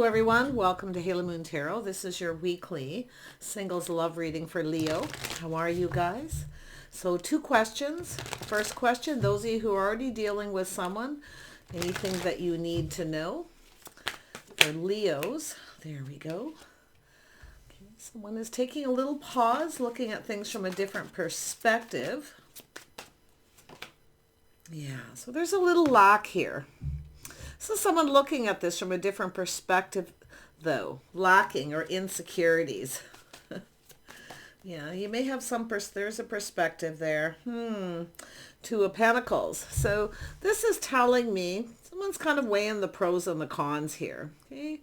everyone, welcome to Halo Moon Tarot. This is your weekly singles love reading for Leo. How are you guys? So 2 questions. First question, those of you who are already dealing with someone, anything that you need to know. For Leos, there we go. Okay, someone is taking a little pause, looking at things from a different perspective. Yeah, so there's a little lack here. So someone looking at this from a different perspective, though, lacking or insecurities. Yeah, you may have some, there's a perspective there. 2 of Pentacles. So this is telling me someone's kind of weighing the pros and the cons here. Okay,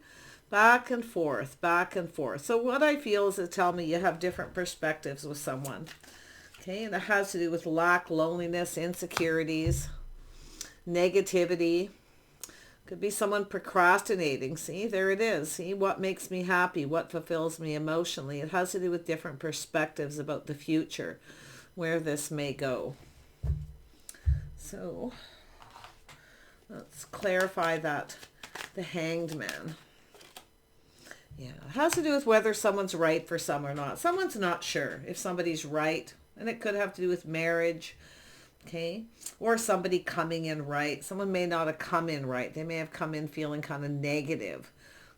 back and forth, back and forth. So what I feel is it tells me you have different perspectives with someone. Okay, and it has to do with lack, loneliness, insecurities, negativity. Could be someone procrastinating. See, there it is. See, what makes me happy? What fulfills me emotionally? It has to do with different perspectives about the future, where this may go. So let's clarify that. The Hanged Man. Yeah, it has to do with whether someone's right for some or not. Someone's not sure if somebody's right, and it could have to do with marriage. Okay, or somebody coming in right. Someone may not have come in right. They may have come in feeling kind of negative.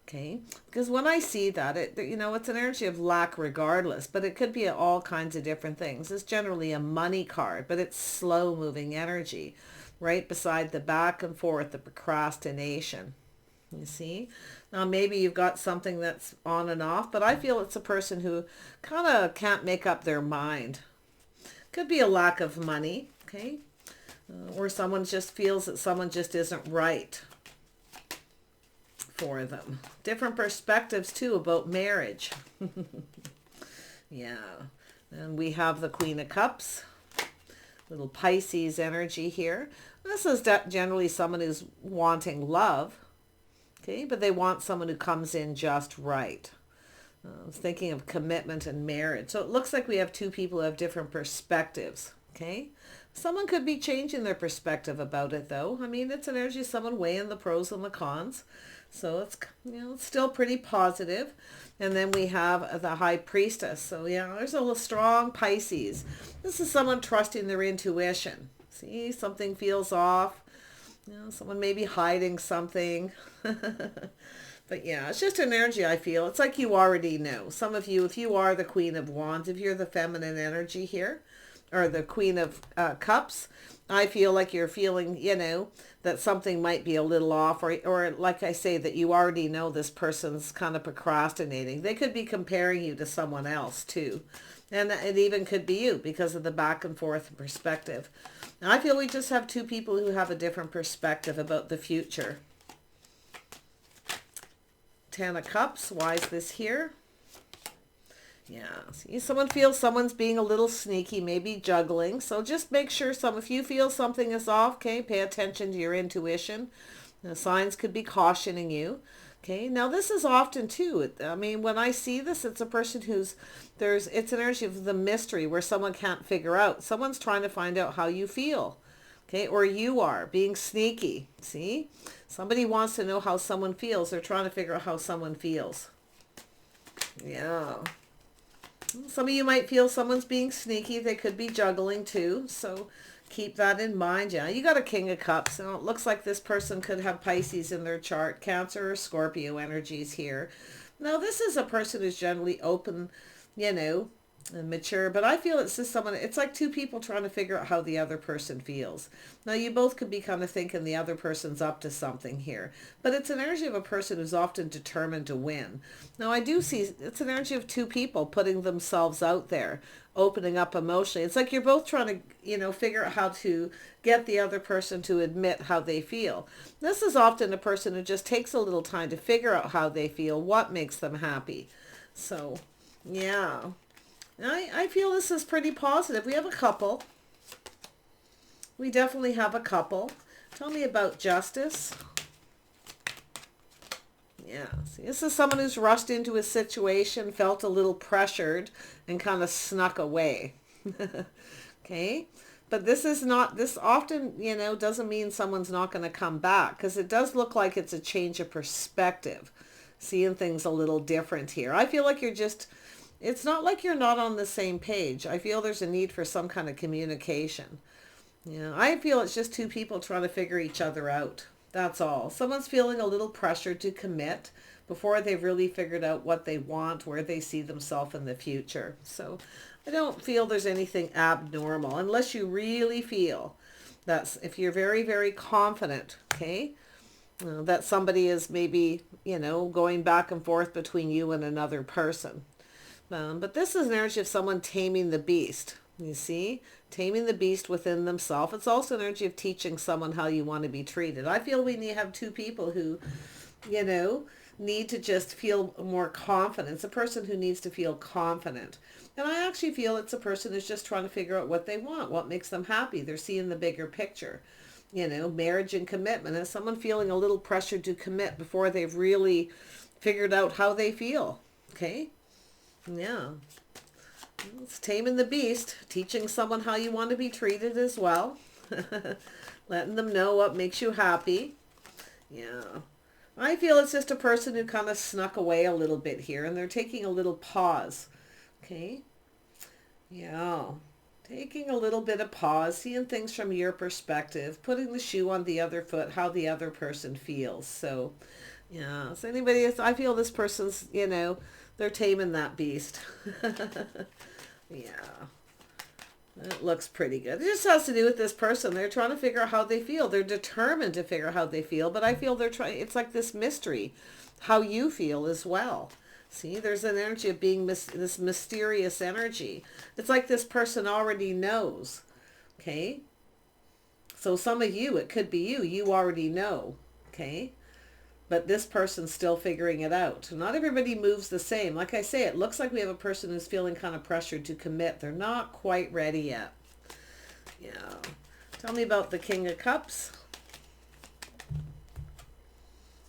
Okay, because when I see that, it's an energy of lack regardless, but it could be all kinds of different things. It's generally a money card, but it's slow moving energy, right beside the back and forth, the procrastination. You see, now maybe you've got something that's on and off, but I feel it's a person who kind of can't make up their mind. Could be a lack of money. Okay, or someone just feels that someone just isn't right for them. Different perspectives too about marriage. Yeah, and we have the Queen of Cups, little Pisces energy here. This is generally someone who's wanting love, okay, but they want someone who comes in just right. I was thinking of commitment and marriage. So it looks like we have 2 people who have different perspectives. Okay, someone could be changing their perspective about it, though. I mean, it's an energy of someone weighing the pros and the cons. So it's, it's still pretty positive. And then we have the High Priestess. So yeah, there's a strong Pisces. This is someone trusting their intuition. See, something feels off. Someone may be hiding something. But yeah, it's just an energy I feel. It's like you already know. Some of you, if you are the Queen of Wands, if you're the feminine energy here, or the Queen of Cups, I feel like you're feeling, that something might be a little off, or like I say, that you already know this person's kind of procrastinating. They could be comparing you to someone else too. And it even could be you because of the back and forth perspective. And I feel we just have 2 people who have a different perspective about the future. 10 of Cups, why is this here? Yeah, see, someone feels someone's being a little sneaky, maybe juggling. So just make sure if you feel something is off, okay, pay attention to your intuition. The signs could be cautioning you. Okay, now this is often too, I mean, when I see this, it's a person it's an energy of the mystery where someone can't figure out. Someone's trying to find out how you feel. Okay, or you are being sneaky. See, somebody wants to know how someone feels. They're trying to figure out how someone feels. Yeah. Some of you might feel someone's being sneaky. They could be juggling too. So keep that in mind. Yeah, you got a King of Cups. And it looks like this person could have Pisces in their chart. Cancer or Scorpio energies here. Now, this is a person who's generally open, and mature, but I feel it's just someone, it's like 2 people trying to figure out how the other person feels. Now, you both could be kind of thinking the other person's up to something here, but it's an energy of a person who's often determined to win. Now, I do see it's an energy of 2 people putting themselves out there, opening up emotionally. It's like you're both trying to, figure out how to get the other person to admit how they feel. This is often a person who just takes a little time to figure out how they feel, what makes them happy. So, yeah. I feel this is pretty positive. We have a couple. We definitely have a couple. Tell me about Justice. Yeah, see, this is someone who's rushed into a situation, felt a little pressured, and kind of snuck away. Okay, but this often, doesn't mean someone's not going to come back, because it does look like it's a change of perspective. seeing things a little different here. I feel like you're just, it's not like you're not on the same page. I feel there's a need for some kind of communication. Yeah, I feel it's just two people trying to figure each other out. That's all. Someone's feeling a little pressure to commit before they've really figured out what they want, where they see themselves in the future. So I don't feel there's anything abnormal unless you really feel that's, if you're very, very confident, okay, that somebody is maybe, you know, going back and forth between you and another person. But this is an energy of someone taming the beast. You see, taming the beast within themselves. It's also an energy of teaching someone how you want to be treated. I feel we need to have two people who, you know, need to just feel more confident. It's a person who needs to feel confident. And I actually feel it's a person who's just trying to figure out what they want, what makes them happy. They're seeing the bigger picture. You know, marriage and commitment. Is someone feeling a little pressure to commit before they've really figured out how they feel. Okay? Yeah. It's taming the beast, teaching someone how you want to be treated as well. Letting them know what makes you happy. Yeah. I feel it's just a person who kind of snuck away a little bit here, and they're taking a little pause. Okay? Yeah. Taking a little bit of pause, seeing things from your perspective, putting the shoe on the other foot, how the other person feels. So, yeah. So anybody, I feel this person's, you know, they're taming that beast. Yeah. It looks pretty good. It just has to do with this person. They're trying to figure out how they feel. They're determined to figure out how they feel, but I feel they're trying, it's like this mystery, how you feel as well. See, there's an energy of being this mysterious energy. It's like this person already knows. Okay? So some of you, it could be you already know. Okay? But this person's still figuring it out. Not everybody moves the same. Like I say, it looks like we have a person who's feeling kind of pressured to commit. They're not quite ready yet. Yeah. Tell me about the King of Cups.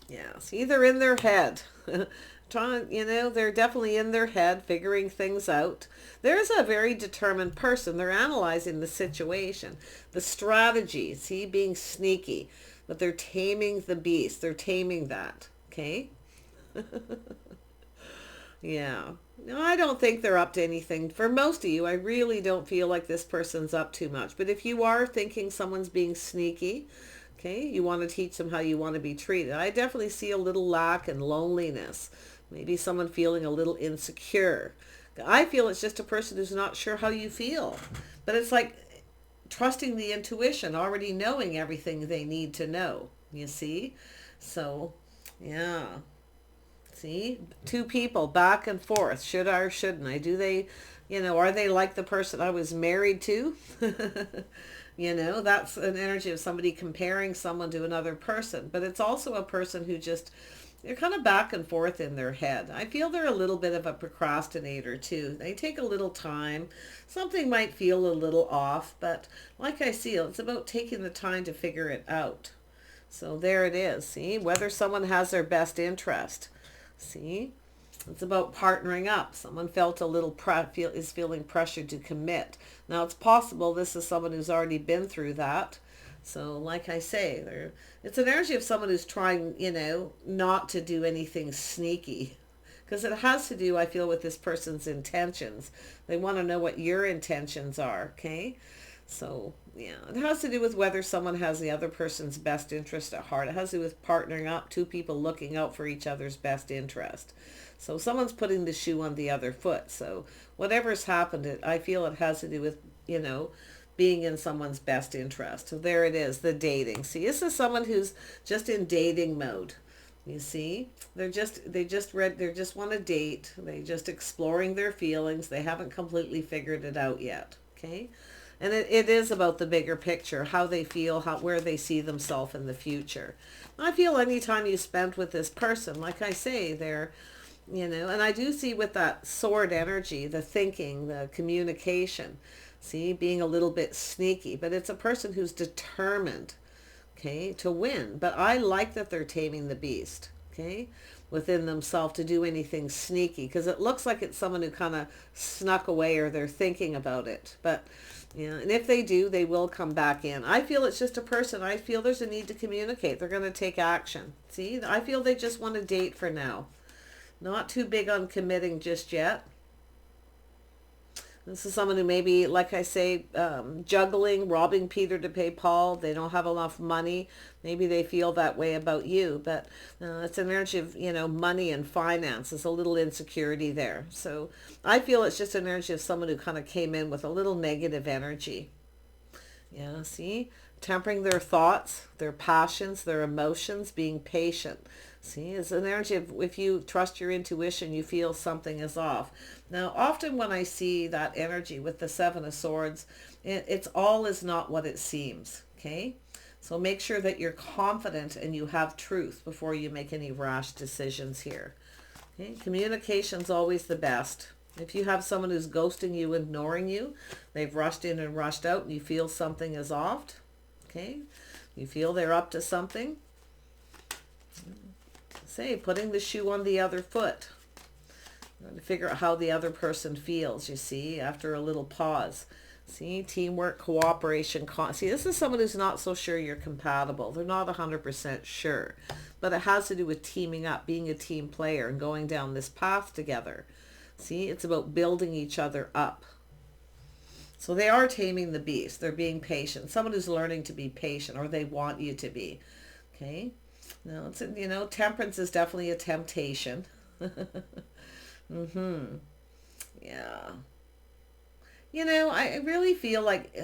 Yeah. See, they're in their head. Trying, you know, they're definitely in their head, figuring things out. There's a very determined person. They're analyzing the situation, the strategy. See, being sneaky. But they're taming the beast. They're taming that. Okay? Yeah. No, I don't think they're up to anything. For most of you, I really don't feel like this person's up too much. But if you are thinking someone's being sneaky, okay, you want to teach them how you want to be treated. I definitely see a little lack and loneliness. Maybe someone feeling a little insecure. I feel it's just a person who's not sure how you feel. But it's like trusting the intuition, already knowing everything they need to know, you see? So, yeah. See? Two people back and forth. Should I or shouldn't I? Do they, you know, are they like the person I was married to? You know, that's an energy of somebody comparing someone to another person. But it's also a person who just, they're kind of back and forth in their head. I feel they're a little bit of a procrastinator too. They take a little time. Something might feel a little off, but like I see, it's about taking the time to figure it out. So there it is. See, whether someone has their best interest. See, it's about partnering up. Someone felt a little is feeling pressured to commit. Now it's possible this is someone who's already been through that. So like I say, it's an energy of someone who's trying, you know, not to do anything sneaky. Because it has to do, I feel, with this person's intentions. They want to know what your intentions are, okay? So, yeah, it has to do with whether someone has the other person's best interest at heart. It has to do with partnering up, two people looking out for each other's best interest. So someone's putting the shoe on the other foot. So whatever's happened, I feel it has to do with, you know, being in someone's best interest. So there it is, the dating. See, this is someone who's just in dating mode. You see, they just want to date. They just exploring their feelings. They haven't completely figured it out yet. Okay. And it is about the bigger picture, how they feel, where they see themselves in the future. I feel any time you spent with this person, like I say, they're, you know, and I do see with that sword energy, the thinking, the communication, see, being a little bit sneaky, but it's a person who's determined, okay, to win. But I like that they're taming the beast, okay, within themselves to do anything sneaky, because it looks like it's someone who kind of snuck away or they're thinking about it. But Yeah, and if they do, they will come back in. I feel it's just a person. I feel there's a need to communicate. They're going to take action. See, I feel they just want to date for now. Not too big on committing just yet. This is someone who maybe, like I say, juggling, robbing Peter to pay Paul. They don't have enough money. Maybe they feel that way about you, but it's an energy of, money and finance. There's a little insecurity there. So I feel it's just an energy of someone who kind of came in with a little negative energy. Yeah, see? Tempering their thoughts, their passions, their emotions, being patient. See, it's an energy of, if you trust your intuition, you feel something is off. Now, often when I see that energy with the Seven of Swords, it's all is not what it seems, okay? So make sure that you're confident and you have truth before you make any rash decisions here. Okay? Communication's always the best. If you have someone who's ghosting you, ignoring you, they've rushed in and rushed out, and you feel something is off, okay? You feel they're up to something. Say, putting the shoe on the other foot. To figure out how the other person feels, you see, after a little pause. See, teamwork, cooperation. See, this is someone who's not so sure you're compatible. They're not 100% sure. But it has to do with teaming up, being a team player, and going down this path together. See, it's about building each other up. So they are taming the beast. They're being patient. Someone who's learning to be patient, or they want you to be. Okay? No, it's, temperance is definitely a temptation. Yeah. I really feel like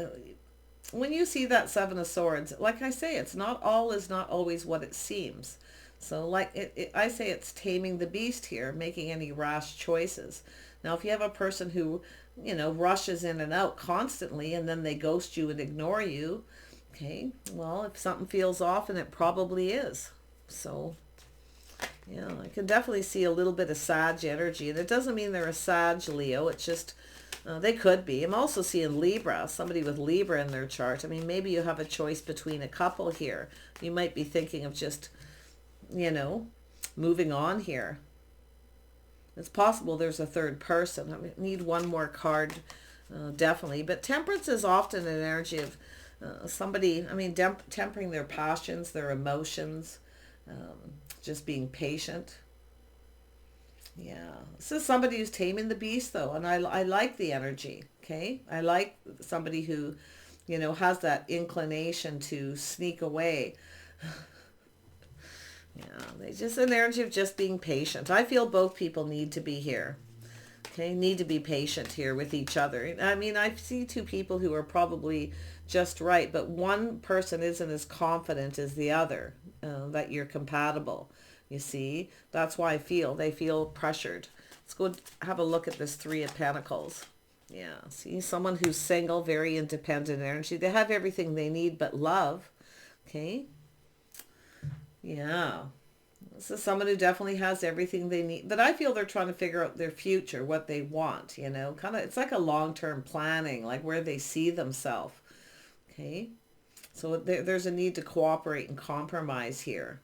when you see that Seven of Swords, like I say, it's not all is not always what it seems. So like I say, it's taming the beast here, making any rash choices. Now, if you have a person who, rushes in and out constantly, and then they ghost you and ignore you, okay, well, if something feels off, and it probably is. So, yeah, I can definitely see a little bit of Sag energy. And it doesn't mean they're a Sag Leo. It's just, they could be. I'm also seeing Libra, somebody with Libra in their chart. I mean, maybe you have a choice between a couple here. You might be thinking of just, moving on here. It's possible there's a third person. I need one more card, definitely. But temperance is often an energy of somebody, tempering their passions, their emotions, just being patient. Yeah, this is somebody who's taming the beast, though, and I like the energy. Okay, I like somebody who, has that inclination to sneak away. Yeah, they just an energy of just being patient. I feel both people need to be here. Okay, need to be patient here with each other. I mean, I see two people who are probably just right, but one person isn't as confident as the other that you're compatible. You see, that's why they feel pressured. Let's go have a look at this Three of Pentacles. Yeah, see, someone who's single, very independent energy. They have everything they need but love. Okay. Yeah. This is someone who definitely has everything they need. But I feel they're trying to figure out their future, what they want, kind of, it's like a long-term planning, like where they see themselves. Okay. So there's a need to cooperate and compromise here.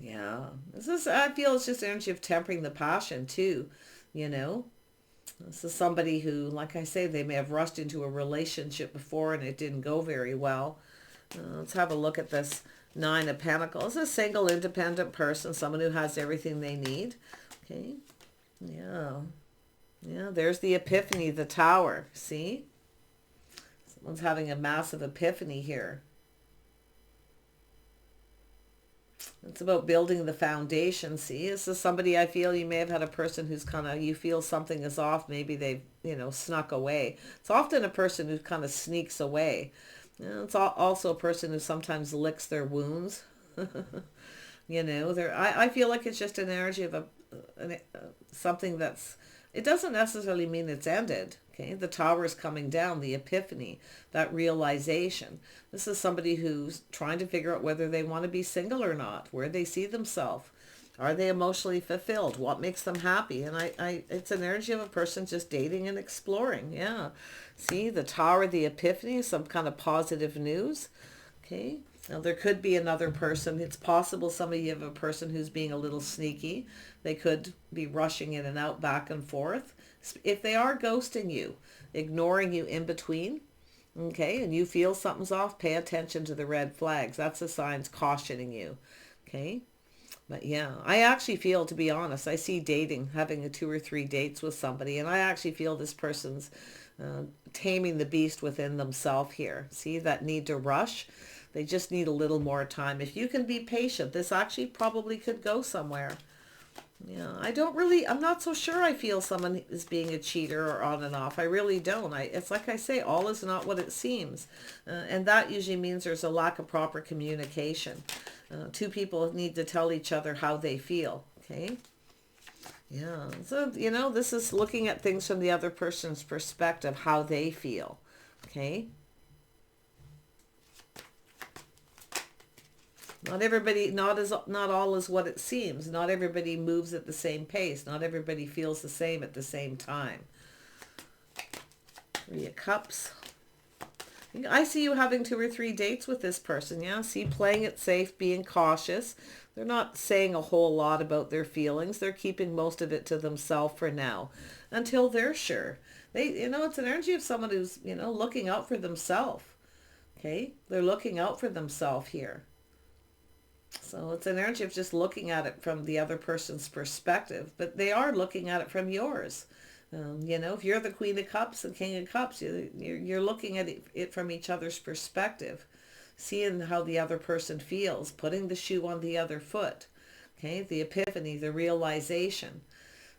Yeah. I feel it's just energy of tempering the passion too, This is somebody who, like I say, they may have rushed into a relationship before and it didn't go very well. Let's have a look at this Nine of Pentacles. A single, independent person, someone who has everything they need. Okay. Yeah. Yeah, there's the epiphany, the Tower. See? Someone's having a massive epiphany here. It's about building the foundation. See, this is somebody, I feel you may have had a person who's kind of, you feel something is off. Maybe they've, snuck away. It's often a person who kind of sneaks away. It's also a person who sometimes licks their wounds. I feel like it's just an energy of something that's, it doesn't necessarily mean it's ended. Okay, the Tower is coming down, the epiphany, that realization. This is somebody who's trying to figure out whether they want to be single or not, where they see themselves. Are they emotionally fulfilled? What makes them happy? And it's an energy of a person just dating and exploring. Yeah. See, the Tower, the epiphany, some kind of positive news. Okay. Now, there could be another person. It's possible some of you have a person who's being a little sneaky. They could be rushing in and out, back and forth. If they are ghosting you, ignoring you in between, okay, and you feel something's off, pay attention to the red flags. That's the signs cautioning you, okay? But yeah, I actually feel, to be honest, I see dating, having 2 or 3 dates with somebody, and I actually feel this person's taming the beast within themselves here. See that need to rush? They just need a little more time. If you can be patient, this actually probably could go somewhere. Yeah, I'm not so sure I feel someone is being a cheater or on and off. I really don't. It's like I say, all is not what it seems. And that usually means there's a lack of proper communication. 2 people need to tell each other how they feel, okay? Yeah, so, this is looking at things from the other person's perspective, how they feel, okay? Not everybody, not all is what it seems. Not everybody moves at the same pace. Not everybody feels the same at the same time. 3 of Cups. I see you having 2 or 3 dates with this person. Yeah, see, playing it safe, being cautious. They're not saying a whole lot about their feelings. They're keeping most of it to themselves for now, until they're sure. It's an energy of someone who's, looking out for themselves. Okay, they're looking out for themselves here. So it's an energy of just looking at it from the other person's perspective, but they are looking at it from yours. If you're the Queen of Cups and King of Cups, you're looking at it from each other's perspective, seeing how the other person feels, putting the shoe on the other foot. Okay, the epiphany, the realization.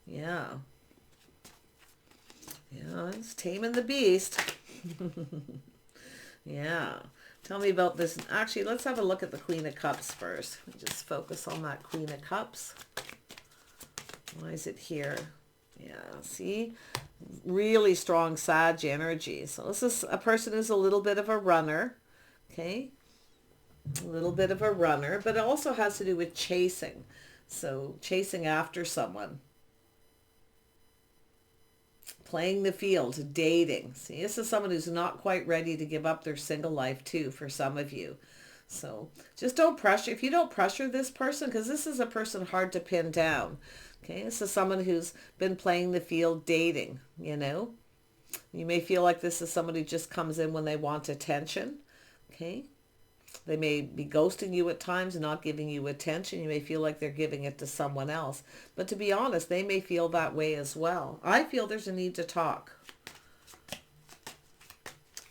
Yeah. Yeah, it's taming the beast. Yeah. Tell me about this. Actually, let's have a look at the Queen of Cups first. Just focus on that Queen of Cups. Why is it here? Yeah, see? Really strong Sag energy. So this is a person who's a little bit of a runner. Okay? A little bit of a runner. But it also has to do with chasing. So chasing after someone. Playing the field, dating. See, this is someone who's not quite ready to give up their single life too, for some of you. So just don't pressure. If you don't pressure this person, because this is a person hard to pin down. Okay, this is someone who's been playing the field, dating, You may feel like this is somebody who just comes in when they want attention. Okay. They may be ghosting you at times and not giving you attention. You may feel like they're giving it to someone else. But to be honest, they may feel that way as well. I feel there's a need to talk.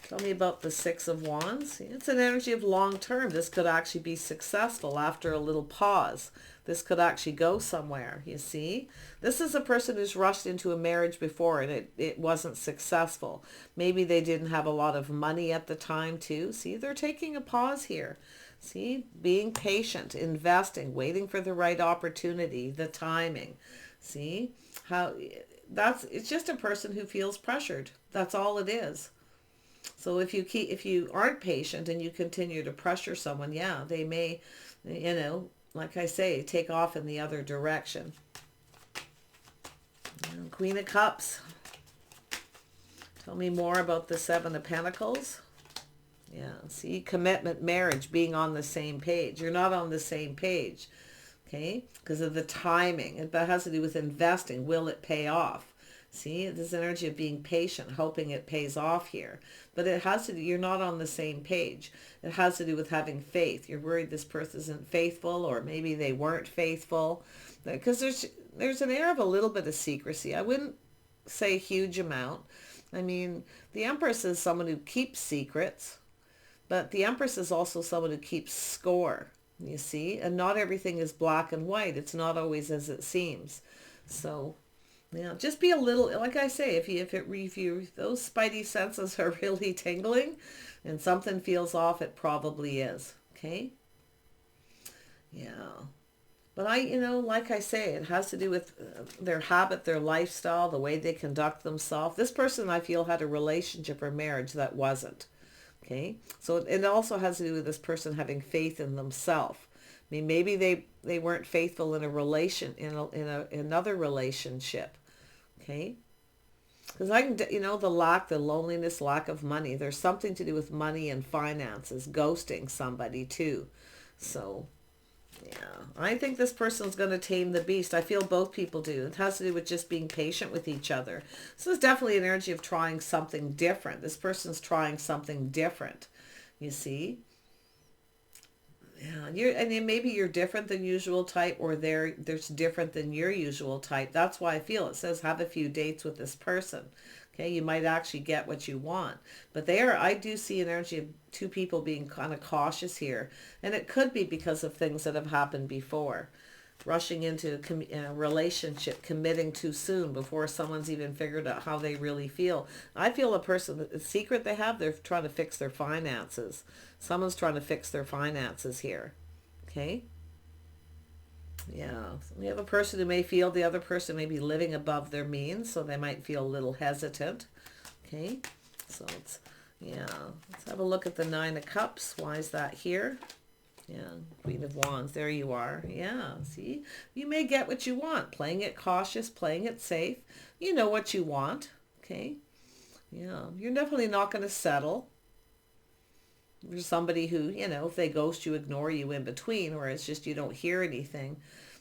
Tell me about the 6 of Wands. It's an energy of long term. This could actually be successful after a little pause. This could actually go somewhere, you see. This is a person who's rushed into a marriage before and it wasn't successful. Maybe they didn't have a lot of money at the time too. See, they're taking a pause here. See, being patient, investing, waiting for the right opportunity, the timing. See, it's just a person who feels pressured. That's all it is. So if you aren't patient and you continue to pressure someone, yeah, they may, like I say, take off in the other direction. Queen of Cups. Tell me more about the 7 of Pentacles. Yeah, see, commitment, marriage, being on the same page. You're not on the same page, okay, because of the timing. It has to do with investing. Will it pay off? See, this energy of being patient, hoping it pays off here. But it has to do, you're not on the same page. It has to do with having faith. You're worried this person isn't faithful, or maybe they weren't faithful. Because there's an air of a little bit of secrecy. I wouldn't say a huge amount. I mean, the Empress is someone who keeps secrets, but the Empress is also someone who keeps score, you see? And not everything is black and white. It's not always as it seems. So yeah, just be a little, like I say, if those spidey senses are really tingling and something feels off, it probably is. Okay. Yeah. But like I say, it has to do with their habit, their lifestyle, the way they conduct themselves. This person, I feel, had a relationship or marriage that wasn't. Okay. So it also has to do with this person having faith in themselves. I mean, maybe they weren't faithful in another relationship. Okay. Because I can, you know, the lack, the loneliness, lack of money. There's something to do with money and finances, ghosting somebody too. So, yeah, I think this person's going to tame the beast. I feel both people do. It has to do with just being patient with each other. So it's definitely an energy of trying something different. This person's trying something different, you see? Yeah, and then maybe you're different than usual type, or there's different than your usual type. That's why I feel it says have a few dates with this person. Okay, you might actually get what you want. But I do see an energy of two people being kind of cautious here. And it could be because of things that have happened before. Rushing into a relationship, committing too soon before someone's even figured out how they really feel. I feel the secret they have, they're trying to fix their finances. Someone's trying to fix their finances here. Okay? Yeah. We have a person who may feel the other person may be living above their means, so they might feel a little hesitant. Okay? So yeah. Let's have a look at the Nine of Cups. Why is that here? Yeah, Queen of Wands, there you are. Yeah, see? You may get what you want. Playing it cautious, playing it safe. You know what you want, okay? Yeah, you're definitely not going to settle. For somebody who, you know, if they ghost you, ignore you in between, or it's just you don't hear anything.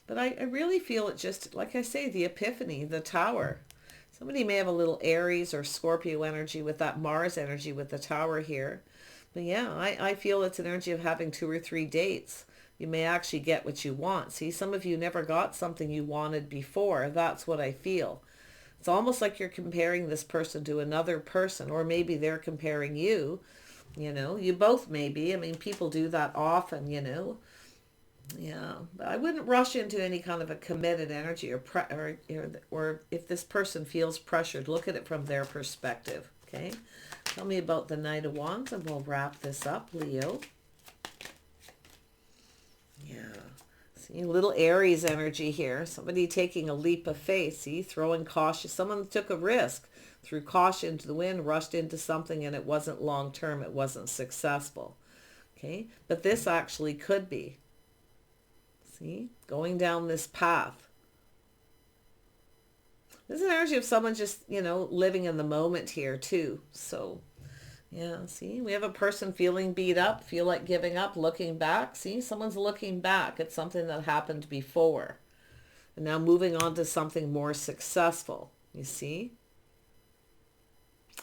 But I really feel it just, like I say, the epiphany, the Tower. Somebody may have a little Aries or Scorpio energy with that Mars energy with the Tower here. But yeah, I feel it's an energy of having 2 or 3 dates. You may actually get what you want. See, some of you never got something you wanted before. That's what I feel. It's almost like you're comparing this person to another person, or maybe they're comparing you. You know, you both may be. I mean, people do that often, you know. Yeah, but I wouldn't rush into any kind of a committed energy or if this person feels pressured, look at it from their perspective, okay? Tell me about the Knight of Wands and we'll wrap this up, Leo. Yeah. See, a little Aries energy here. Somebody taking a leap of faith. See, throwing caution. Someone took a risk, threw caution to the wind, rushed into something, and it wasn't long term. It wasn't successful. Okay. But this actually could be. See, going down this path. There's an energy of someone just, you know, living in the moment here too. So, yeah, see, we have a person feeling beat up, feel like giving up, looking back. See, someone's looking back at something that happened before. And now moving on to something more successful, you see?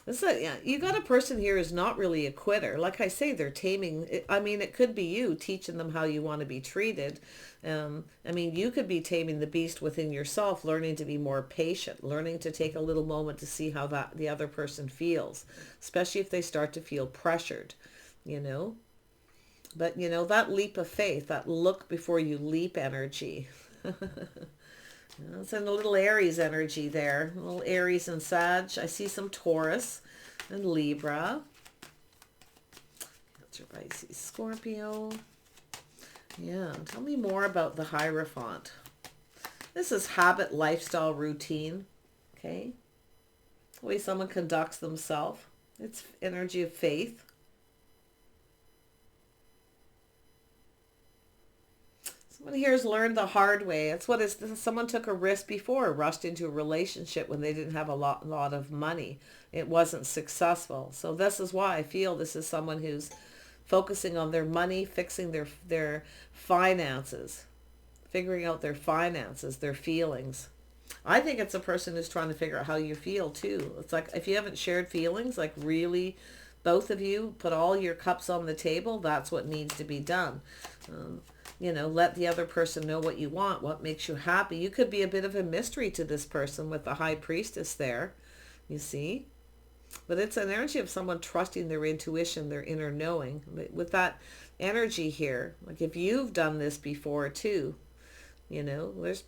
Yeah, you got a person here who's not really a quitter. Like I say, they're taming. I mean, it could be you teaching them how you want to be treated. I mean, you could be taming the beast within yourself, learning to be more patient, learning to take a little moment to see how the other person feels, especially if they start to feel pressured, you know. But, you know, that leap of faith, that look before you leap energy. It's in a little Aries energy there. A little Aries and Sag. I see some Taurus and Libra. Cancer, Pisces, Scorpio. Yeah, tell me more about the Hierophant. This is habit, lifestyle, routine. Okay. The way someone conducts themselves. It's energy of faith. Someone here has learned the hard way. It's what is someone took a risk before, rushed into a relationship when they didn't have a lot of money. It wasn't successful. So this is why I feel this is someone who's focusing on their money, fixing their finances, figuring out their finances, their feelings. I think it's a person who's trying to figure out how you feel too. It's like if you haven't shared feelings, like really both of you put all your cups on the table, that's what needs to be done. You know, let the other person know what you want, what makes you happy. You could be a bit of a mystery to this person with the High Priestess there, you see. But it's an energy of someone trusting their intuition, their inner knowing. With that energy here, like if you've done this before too, you know, there's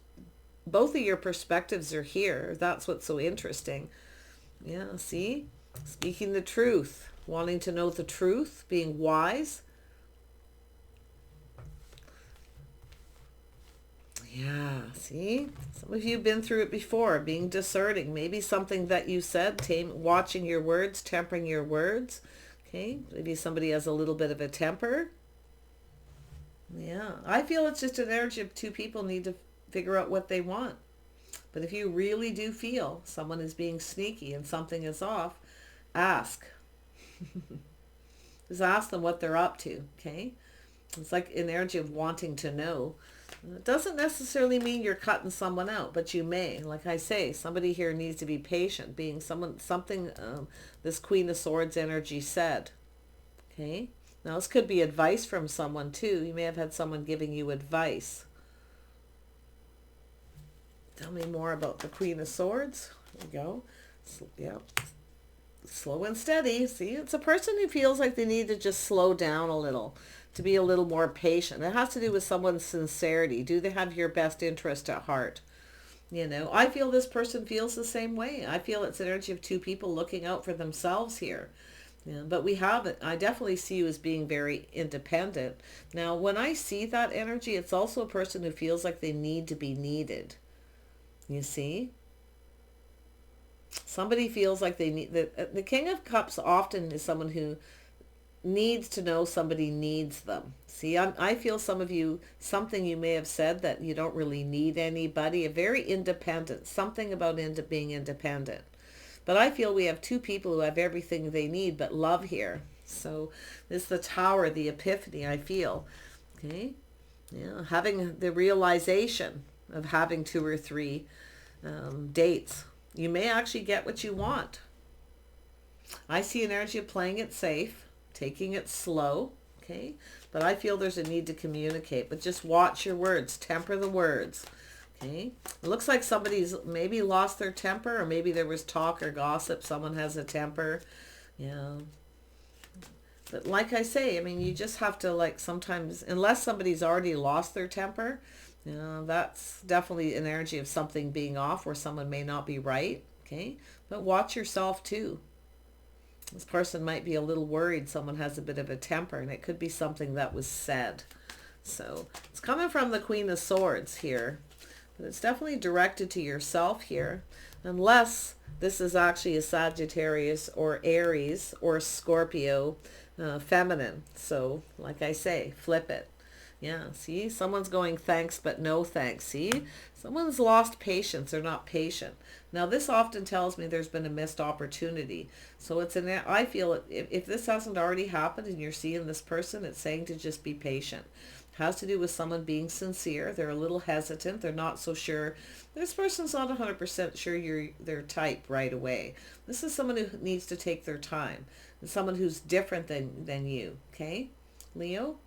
both of your perspectives are here. That's what's so interesting. Yeah, see? Speaking the truth, wanting to know the truth, being wise. Yeah, see? Some of you have been through it before, being discerning. Maybe something that you said, watching your words, tempering your words. Okay, maybe somebody has a little bit of a temper. Yeah, I feel it's just an energy of two people need to figure out what they want. But if you really do feel someone is being sneaky and something is off, ask. Just ask them what they're up to, okay? It's like an energy of wanting to know. It doesn't necessarily mean you're cutting someone out, but you may. Like I say, somebody here needs to be patient, being something this Queen of Swords energy said, okay? Now this could be advice from someone too. You may have had someone giving you advice. Tell me more about the Queen of Swords. There we go. Yeah. Slow and steady. See, it's a person who feels like they need to just slow down a little, to be a little more patient. It has to do with someone's sincerity. Do they have your best interest at heart? You know, I feel this person feels the same way. I feel it's an energy of two people looking out for themselves here. Yeah, but we have it. I definitely see you as being very independent. Now, when I see that energy, it's also a person who feels like they need to be needed. You see? Somebody feels like they need... The King of Cups often is someone who needs to know somebody needs them. See, I feel some of you, something you may have said that you don't really need anybody. A very independent. Something about being independent. But I feel we have two people who have everything they need but love here. So this is the Tower, the epiphany, I feel. Okay? Yeah, having the realization of having 2 or 3 dates. You may actually get what you want. I see an energy of playing it safe, taking it slow, okay? But I feel there's a need to communicate. But just watch your words. Temper the words. Okay, it looks like somebody's maybe lost their temper, or maybe there was talk or gossip. Someone has a temper. Yeah. But like I say, I mean, you just have to, like, sometimes, unless somebody's already lost their temper, you know, that's definitely an energy of something being off, where someone may not be right. Okay, but watch yourself too. This person might be a little worried someone has a bit of a temper, and it could be something that was said. So it's coming from the Queen of Swords here. But it's definitely directed to yourself here, unless this is actually a Sagittarius or Aries or Scorpio feminine. So like I say, flip it. Yeah, see, someone's going thanks but no thanks. See, someone's lost patience. They're not patient. Now this often tells me there's been a missed opportunity. So it's I feel if this hasn't already happened and you're seeing this person, it's saying to just be patient. Has to do with someone being sincere. They're a little hesitant. They're not so sure. This person's not 100% sure you're their type right away. This is someone who needs to take their time. And someone who's different than you. Okay, Leo?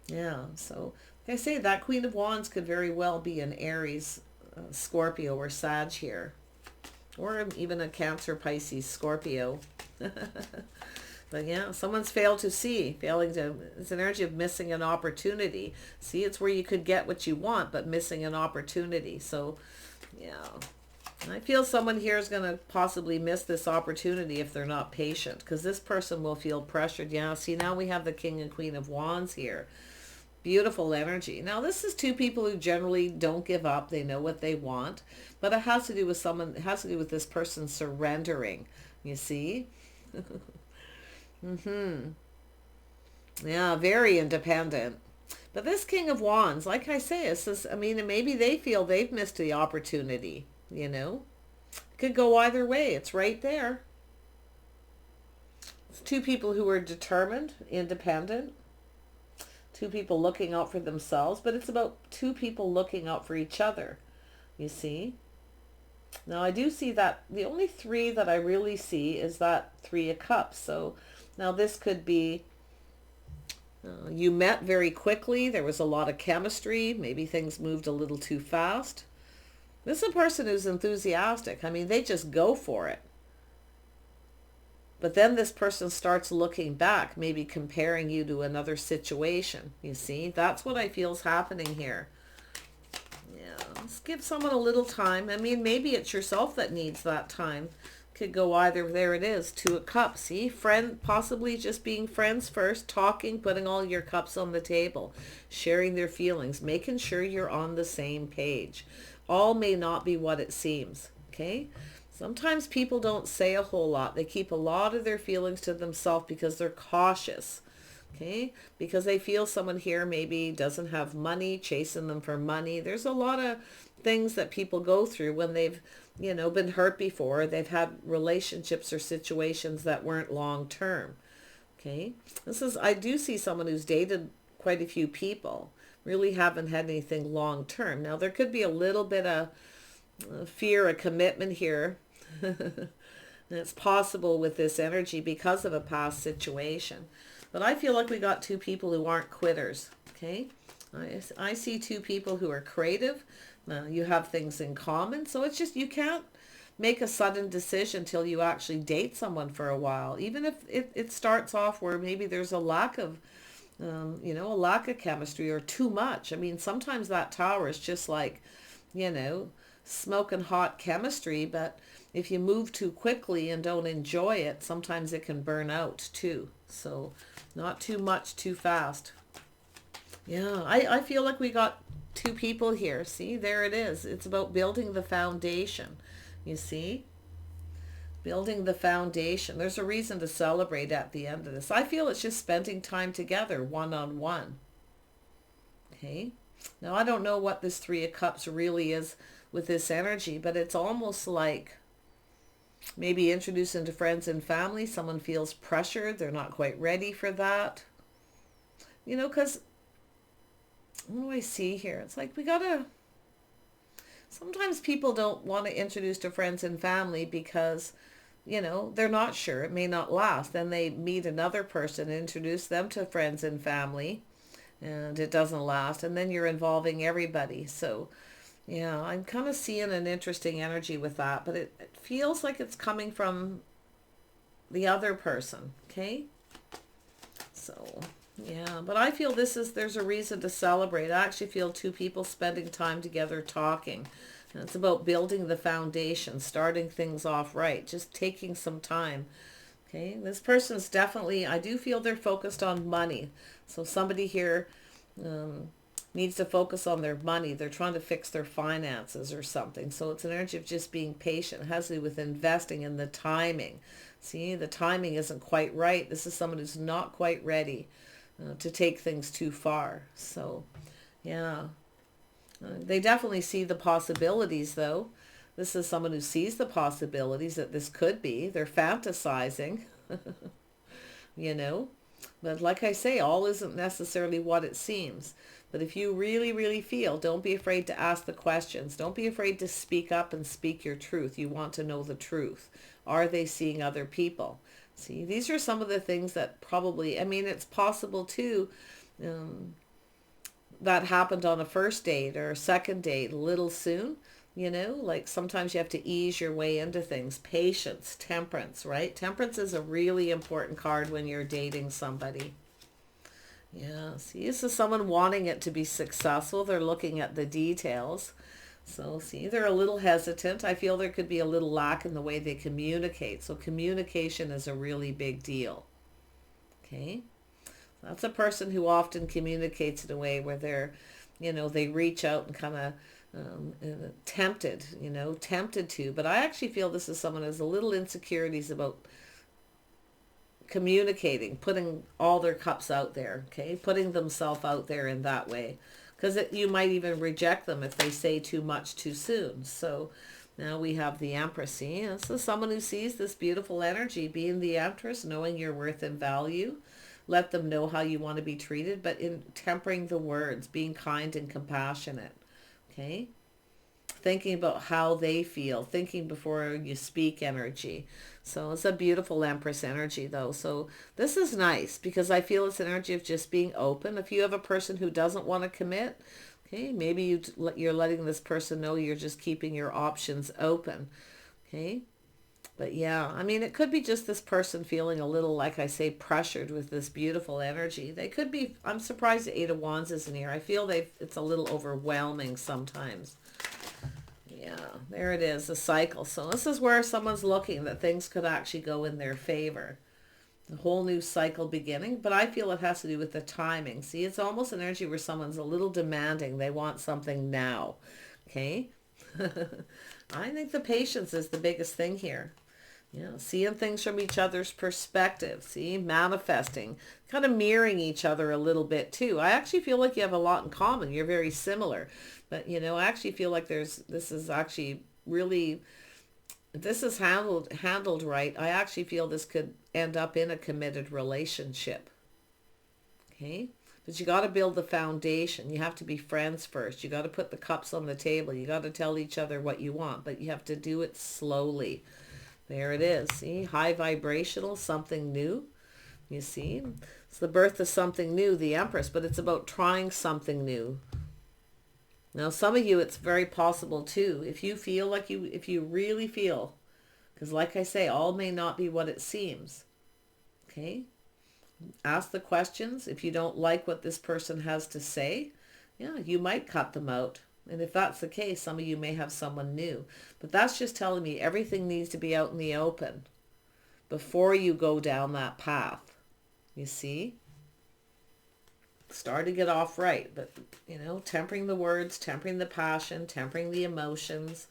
Yeah, so like I say, that Queen of Wands could very well be an Aries, Scorpio, or Sag here. Or even a Cancer, Pisces, Scorpio. But yeah, someone's failed to see, it's an energy of missing an opportunity. See, it's where you could get what you want, but missing an opportunity. So, yeah. I feel someone here is going to possibly miss this opportunity if they're not patient, because this person will feel pressured. Yeah, see, now we have the King and Queen of Wands here. Beautiful energy. Now, this is two people who generally don't give up. They know what they want, but it has to do with someone, it has to do with this person surrendering, you see? Yeah, very independent. But this King of Wands, like I say, it's this, I mean, maybe they feel they've missed the opportunity, you know? It could go either way. It's right there. It's two people who are determined, independent. Two people looking out for themselves, but it's about two people looking out for each other, you see? Now, I do see that the only 3 that I really see is that 3 of Cups. So now this could be you met very quickly. There was a lot of chemistry. Maybe things moved a little too fast. This is a person who's enthusiastic. I mean, they just go for it. But then this person starts looking back, maybe comparing you to another situation. You see, that's what I feel is happening here. Yeah, let's give someone a little time. I mean, maybe it's yourself that needs that time. Could go either. There it is, 2 of Cups. See, possibly just being friends first, talking, putting all your cups on the table, sharing their feelings, making sure you're on the same page. All may not be what it seems. Okay. Sometimes people don't say a whole lot. They keep a lot of their feelings to themselves because they're cautious. Okay, because they feel someone here maybe doesn't have money, chasing them for money. There's a lot of things that people go through when they've, you know, been hurt before. They've had relationships or situations that weren't long term. Okay, I do see someone who's dated quite a few people, really haven't had anything long term. Now, there could be a little bit of fear, a commitment here. And it's possible with this energy because of a past situation. But I feel like we got two people who aren't quitters. Okay, I see two people who are creative. You have things in common. So it's just, you can't make a sudden decision till you actually date someone for a while. Even if it starts off where maybe there's a lack of, you know, a lack of chemistry or too much. I mean, sometimes that tower is just like, you know, smoking hot chemistry, but if you move too quickly and don't enjoy it, sometimes it can burn out too. So not too much too fast. Yeah, I feel like we got two people here. See, there it is. It's about building the foundation. You see? Building the foundation. There's a reason to celebrate at the end of this. I feel it's just spending time together, one-on-one. Okay? Now, I don't know what this Three of Cups really is with this energy, but it's almost like maybe introducing to friends and family. Someone feels pressured. They're not quite ready for that. You know, because what do I see here? It's like we gotta... Sometimes people don't want to introduce to friends and family because, you know, they're not sure. It may not last. Then they meet another person, introduce them to friends and family, and it doesn't last. And then you're involving everybody. So, yeah, I'm kind of seeing an interesting energy with that. But it feels like it's coming from the other person, okay? So... yeah, but I feel there's a reason to celebrate. I actually feel two people spending time together talking. And it's about building the foundation, starting things off right, just taking some time. Okay, this person's definitely, I do feel they're focused on money. So somebody here needs to focus on their money. They're trying to fix their finances or something. So it's an energy of just being patient. It has to do with investing in the timing. See, the timing isn't quite right. This is someone who's not quite ready to take things too far. So, yeah. They definitely see the possibilities, though. This is someone who sees the possibilities that this could be. They're fantasizing, you know. But like I say, all isn't necessarily what it seems. But if you really, really feel, don't be afraid to ask the questions. Don't be afraid to speak up and speak your truth. You want to know the truth. Are they seeing other people? See, these are some of the things that probably, I mean, it's possible too, that happened on a first date or a second date a little soon, you know, like sometimes you have to ease your way into things. Patience, temperance, right? Temperance is a really important card when you're dating somebody. Yeah, see, this is someone wanting it to be successful. They're looking at the details. So see, they're a little hesitant. I feel there could be a little lack in the way they communicate. So communication is a really big deal. Okay. That's a person who often communicates in a way where they're, you know, they reach out and kind of tempted, you know, tempted to. But I actually feel this is someone who has a little insecurities about communicating, putting all their cups out there, okay? Putting themselves out there in that way. Because you might even reject them if they say too much too soon. So now we have the Empress. See, this is someone who sees this beautiful energy, being the Empress, knowing your worth and value. Let them know how you want to be treated, but in tempering the words, being kind and compassionate. Okay? Thinking about how they feel, thinking before you speak energy. So it's a beautiful Empress energy though. So this is nice because I feel it's an energy of just being open. If you have a person who doesn't want to commit, okay, maybe you're letting this person know you're just keeping your options open. Okay. But yeah, I mean, it could be just this person feeling a little, like I say, pressured with this beautiful energy. They could be, I'm surprised the Eight of Wands isn't here. I feel it's a little overwhelming sometimes. Yeah, there it is, a cycle. So this is where someone's looking that things could actually go in their favor. A whole new cycle beginning, but I feel it has to do with the timing. See, it's almost an energy where someone's a little demanding. They want something now. Okay? I think the patience is the biggest thing here. Yeah, seeing things from each other's perspective. See, manifesting, kind of mirroring each other a little bit too. I actually feel like you have a lot in common. You're very similar. But, you know, I actually feel like this is actually really, if this is handled right, I actually feel this could end up in a committed relationship. Okay? But you got to build the foundation. You have to be friends first. You got to put the cups on the table. You got to tell each other what you want, but you have to do it slowly. There it is. See, high vibrational, something new. You see, it's the birth of something new, the Empress, but it's about trying something new. Now, some of you, it's very possible too. If you feel like if you really feel, because like I say, all may not be what it seems. Okay? Ask the questions. If you don't like what this person has to say, yeah, you might cut them out. And if that's the case, some of you may have someone new. But that's just telling me everything needs to be out in the open before you go down that path. You see? Start to get off right. But, you know, tempering the words, tempering the passion, tempering the emotions,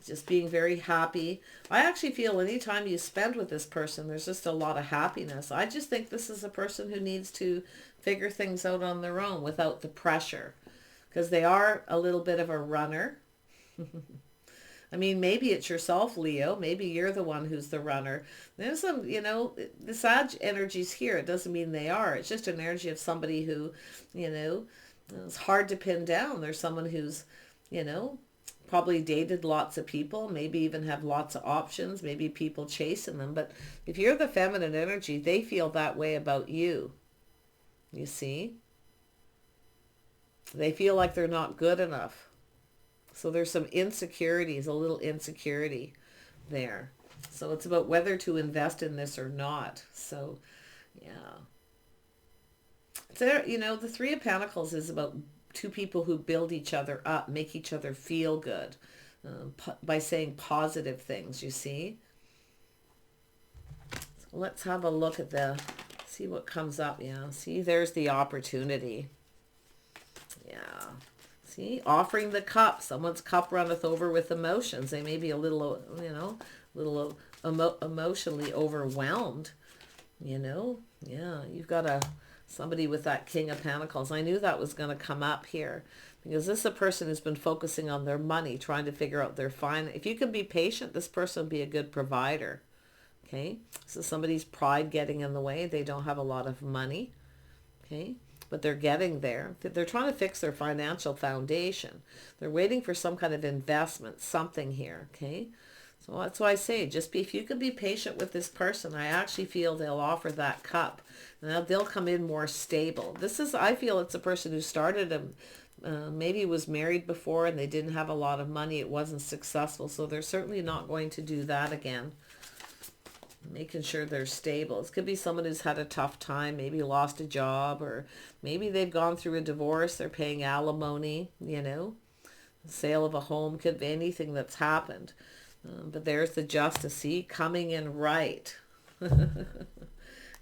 just being very happy. I actually feel anytime you spend with this person, there's just a lot of happiness. I just think this is a person who needs to figure things out on their own without the pressure. Because they are a little bit of a runner. I mean, maybe it's yourself, Leo. Maybe you're the one who's the runner. There's some, you know, the Sag energy's here. It doesn't mean they are. It's just an energy of somebody who, you know, it's hard to pin down. There's someone who's, you know, probably dated lots of people, maybe even have lots of options, maybe people chasing them. But if you're the feminine energy, they feel that way about you. You see? They feel like they're not good enough. So there's some insecurities, a little insecurity there. So it's about whether to invest in this or not. So, yeah. So, you know, the Three of Pentacles is about two people who build each other up, make each other feel good by saying positive things, you see. So let's have a look at see what comes up. Yeah, see, there's the opportunity. Yeah. See, offering the cup. Someone's cup runneth over with emotions. They may be a little, you know, emotionally overwhelmed, you know. Yeah, you've got somebody with that King of Pentacles. I knew that was going to come up here because this is a person who's been focusing on their money, trying to figure out their finance. If you can be patient, this person will be a good provider. Okay, so somebody's pride getting in the way. They don't have a lot of money. Okay. But they're getting there. They're trying to fix their financial foundation. They're waiting for some kind of investment, something here, okay? So that's why I say, if you can be patient with this person, I actually feel they'll offer that cup. Now they'll come in more stable. I feel it's a person who started maybe was married before and they didn't have a lot of money. It wasn't successful. So they're certainly not going to do that again. Making sure they're stable. It could be someone who's had a tough time, maybe lost a job, or maybe they've gone through a divorce, they're paying alimony, you know, sale of a home, could be anything that's happened. But there's the Justice, see, coming in right.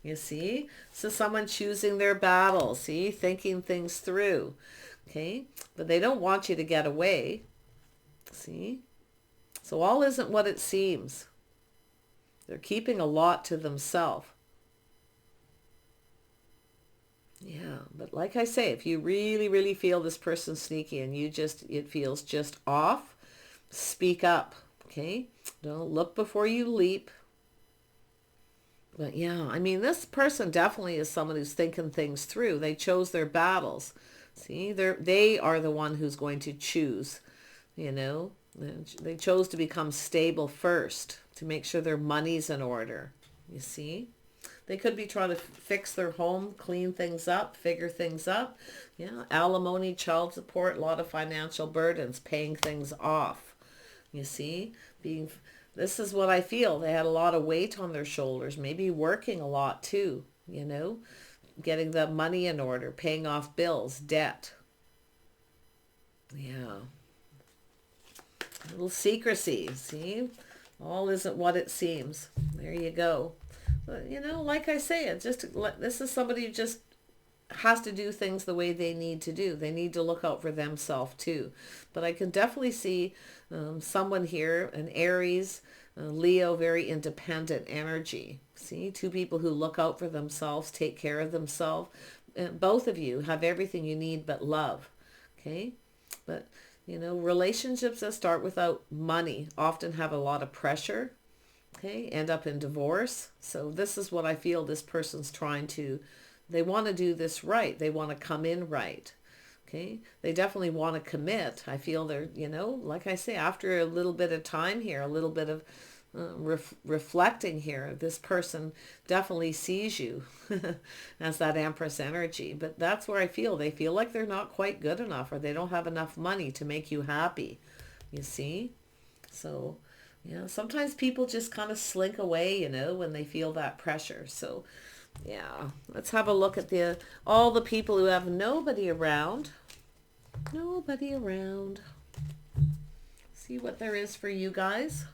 You see? So someone choosing their battle, see, thinking things through, okay? But they don't want you to get away, see? So all isn't what it seems. They're keeping a lot to themselves. Yeah, but like I say, if you really, really feel this person's sneaky and it feels just off, speak up, okay? Don't look before you leap. But yeah, I mean, this person definitely is someone who's thinking things through. They chose their battles. See, they are the one who's going to choose, you know. They chose to become stable first, to make sure their money's in order, you see. They could be trying to fix their home, clean things up, figure things up. Yeah, alimony, child support, a lot of financial burdens, paying things off, you see. This is what I feel. They had a lot of weight on their shoulders, maybe working a lot too, you know, getting the money in order, paying off bills, debt. Yeah. A little secrecy, see? All isn't what it seems. There you go. But, you know, like I say, this is somebody who just has to do things the way they need to do. They need to look out for themselves too. But I can definitely see someone here, an Aries, Leo, very independent energy. See, two people who look out for themselves, take care of themselves. Both of you have everything you need but love. Okay? But, you know, relationships that start without money often have a lot of pressure. Okay? End up in divorce. So this is what I feel this person's trying to, they want to do this right. They want to come in right. Okay, they definitely want to commit. I feel they're, you know, like I say, after a little bit of time here, a little bit of reflecting here, this person definitely sees you as that Empress energy. But that's where I feel they feel like they're not quite good enough, or they don't have enough money to make you happy. You see? So, yeah, sometimes people just kind of slink away, you know, when they feel that pressure. So, yeah, let's have a look at all the people who have nobody around. Nobody around. See what there is for you guys.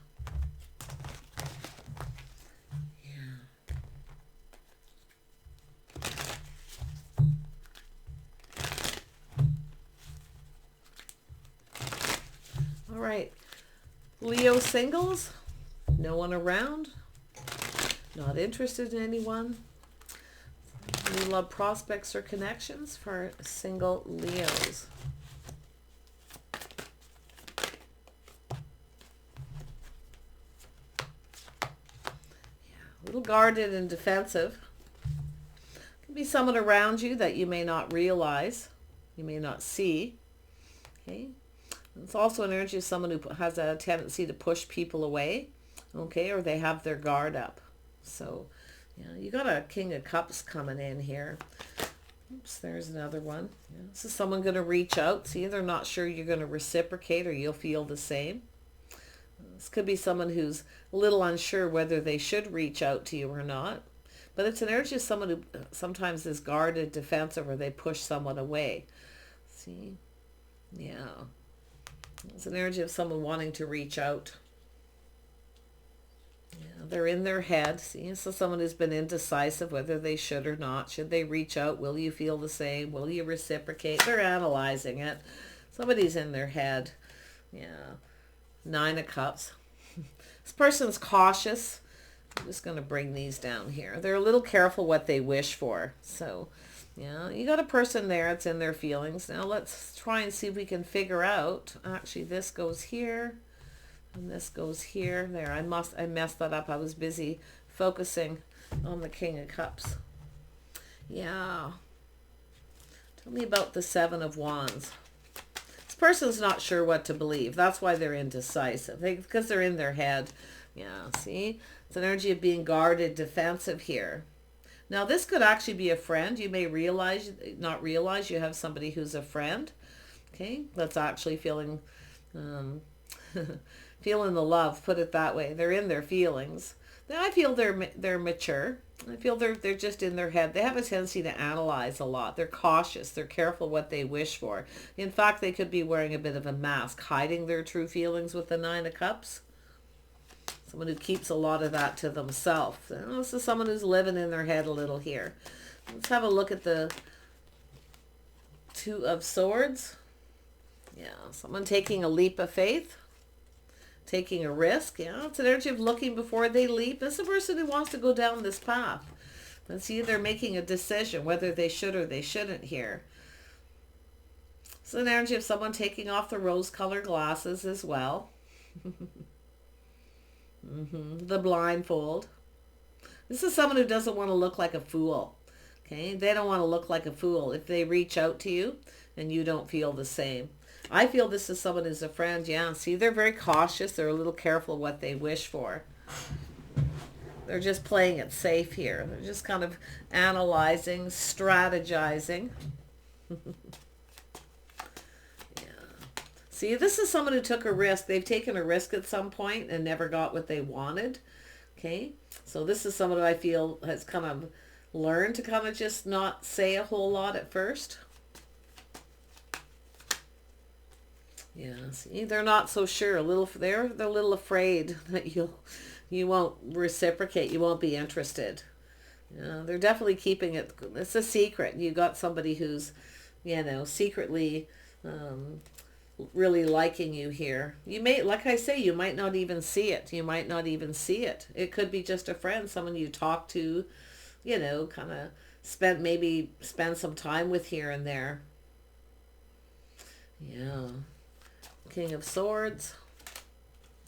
Yeah. All right. Leo singles. No one around. Not interested in anyone. New love prospects or connections for single Leos. A little guarded and defensive. Could be someone around you that you may not realize, you may not see. Okay. It's also an energy of someone who has a tendency to push people away. Okay, or they have their guard up. So, yeah, you got a King of Cups coming in here. Oops, there's another one. Yeah, this is someone going to reach out. See, they're not sure you're going to reciprocate or you'll feel the same. This could be someone who's a little unsure whether they should reach out to you or not. But it's an energy of someone who sometimes is guarded, defensive, or they push someone away. See? Yeah. It's an energy of someone wanting to reach out. Yeah, they're in their head. See, so someone who's been indecisive whether they should or not. Should they reach out? Will you feel the same? Will you reciprocate? They're analyzing it. Somebody's in their head. Yeah. 9 of Cups. This person's cautious. I'm just going to bring these down here. They're a little careful what they wish for. So, yeah, you got a person there. It's in their feelings. Now let's try and see if we can figure out. Actually, this goes here. And this goes here. There, I messed that up. I was busy focusing on the King of Cups. Yeah. Tell me about the 7 of Wands. This person's not sure what to believe. That's why they're indecisive. Because they're in their head. Yeah, see? It's an energy of being guarded, defensive here. Now, this could actually be a friend. You may not realize you have somebody who's a friend. Okay? That's actually feeling... feeling the love, put it that way. They're in their feelings. Now I feel they're mature. I feel they're just in their head. They have a tendency to analyze a lot. They're cautious. They're careful what they wish for. In fact, they could be wearing a bit of a mask, hiding their true feelings with the 9 of Cups. Someone who keeps a lot of that to themselves. This is someone who's living in their head a little here. Let's have a look at the 2 of Swords. Yeah, someone taking a leap of faith. Taking a risk. Yeah, it's an energy of looking before they leap. This is a person who wants to go down this path. And see, they're making a decision whether they should or they shouldn't here. It's an energy of someone taking off the rose-colored glasses as well. The blindfold. This is someone who doesn't want to look like a fool. Okay, they don't want to look like a fool if they reach out to you and you don't feel the same. I feel this is someone who's a friend. Yeah, see, they're very cautious. They're a little careful what they wish for. They're just playing it safe here. They're just kind of analyzing, strategizing. Yeah. See, this is someone who took a risk. They've taken a risk at some point and never got what they wanted. Okay, so this is someone who I feel has kind of learned to kind of just not say a whole lot at first. Yeah, see, they're not so sure. They're a little afraid that you won't reciprocate. You won't be interested. They're definitely keeping it. It's a secret. You got somebody who's, secretly really liking you here. You may, like I say, you might not even see it. You might not even see it. It could be just a friend, someone you talk to, you know, kind of maybe spend some time with here and there. Yeah. King of Swords.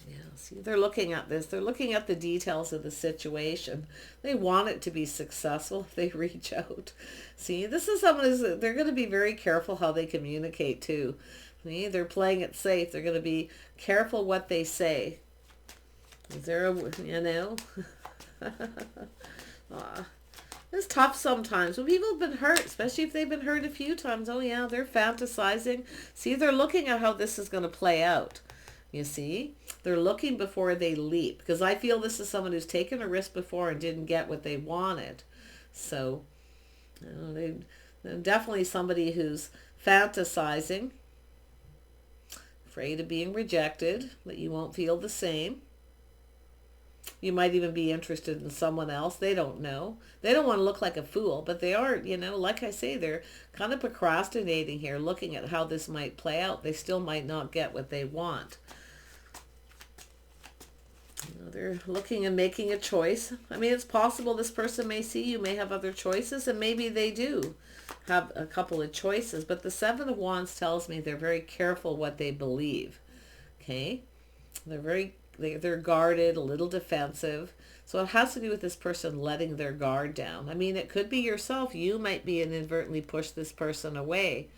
Yeah, see, they're looking at this. They're looking at the details of the situation. They want it to be successful if they reach out. See, this is someone who's, they're going to be very careful how they communicate too. See, they're playing it safe. They're going to be careful what they say. Is there a, you know? It's tough sometimes when people have been hurt, especially if they've been hurt a few times. Oh yeah, they're fantasizing. See, they're looking at how this is going to play out. You see, they're looking before they leap, because I feel this is someone who's taken a risk before and didn't get what they wanted. So, you know, they're definitely somebody who's fantasizing, afraid of being rejected, that you won't feel the same. You might even be interested in someone else. They don't know. They don't want to look like a fool, but they are, you know, like I say, they're kind of procrastinating here, looking at how this might play out. They still might not get what they want. You know, they're looking and making a choice. I mean, it's possible this person may see you, may have other choices, and maybe they do have a couple of choices. But the Seven of Wands tells me they're very careful what they believe. Okay? They're guarded, a little defensive. So it has to do with this person letting their guard down. I mean, it could be yourself. You might be inadvertently push this person away.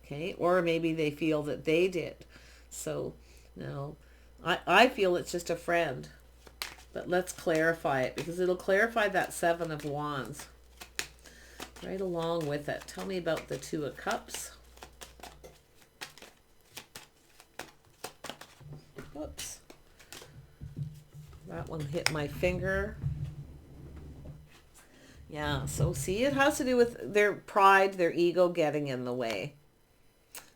Okay? Or maybe they feel that they did. So, no. I feel it's just a friend. But let's clarify it, because it'll clarify that Seven of Wands. Right along with it. Tell me about the Two of Cups. Whoops. That one hit my finger. Yeah, so see, it has to do with their pride, their ego getting in the way.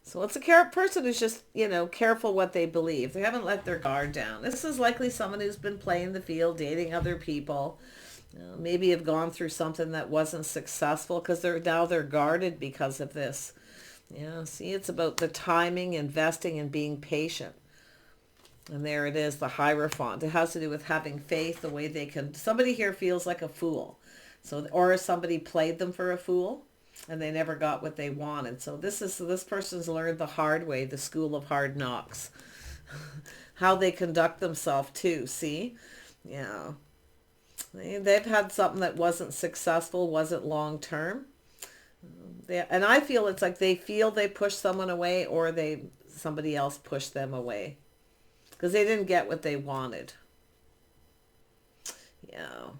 So it's a person who's just, you know, careful what they believe. They haven't let their guard down. This is likely someone who's been playing the field, dating other people. Maybe have gone through something that wasn't successful, because they're guarded because of this. Yeah, see, it's about the timing, investing, and being patient. And there it is, the Hierophant. It has to do with having faith, the way they can... Somebody here feels like a fool. So, or somebody played them for a fool, and they never got what they wanted. So this person's learned the hard way, the school of hard knocks. How they conduct themselves too, see? Yeah. They've had something that wasn't successful, wasn't long-term. And I feel it's like they feel they pushed someone away, or somebody else pushed them away, because they didn't get what they wanted. Yeah.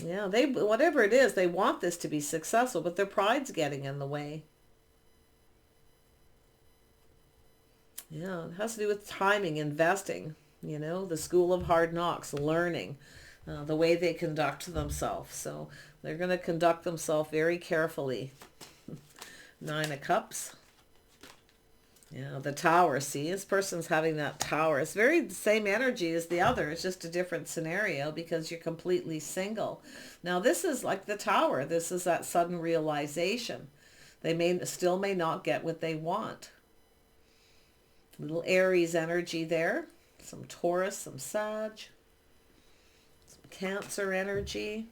Yeah, whatever it is, they want this to be successful, but their pride's getting in the way. Yeah, it has to do with timing, investing, you know, the school of hard knocks, learning, the way they conduct themselves. So they're going to conduct themselves very carefully. Nine of Cups. Yeah, the Tower. See, this person's having that Tower. It's very the same energy as the other. It's just a different scenario, because you're completely single. Now, this is like the Tower. This is that sudden realization. They still may not get what they want. Little Aries energy there. Some Taurus, some Sag. Some Cancer energy.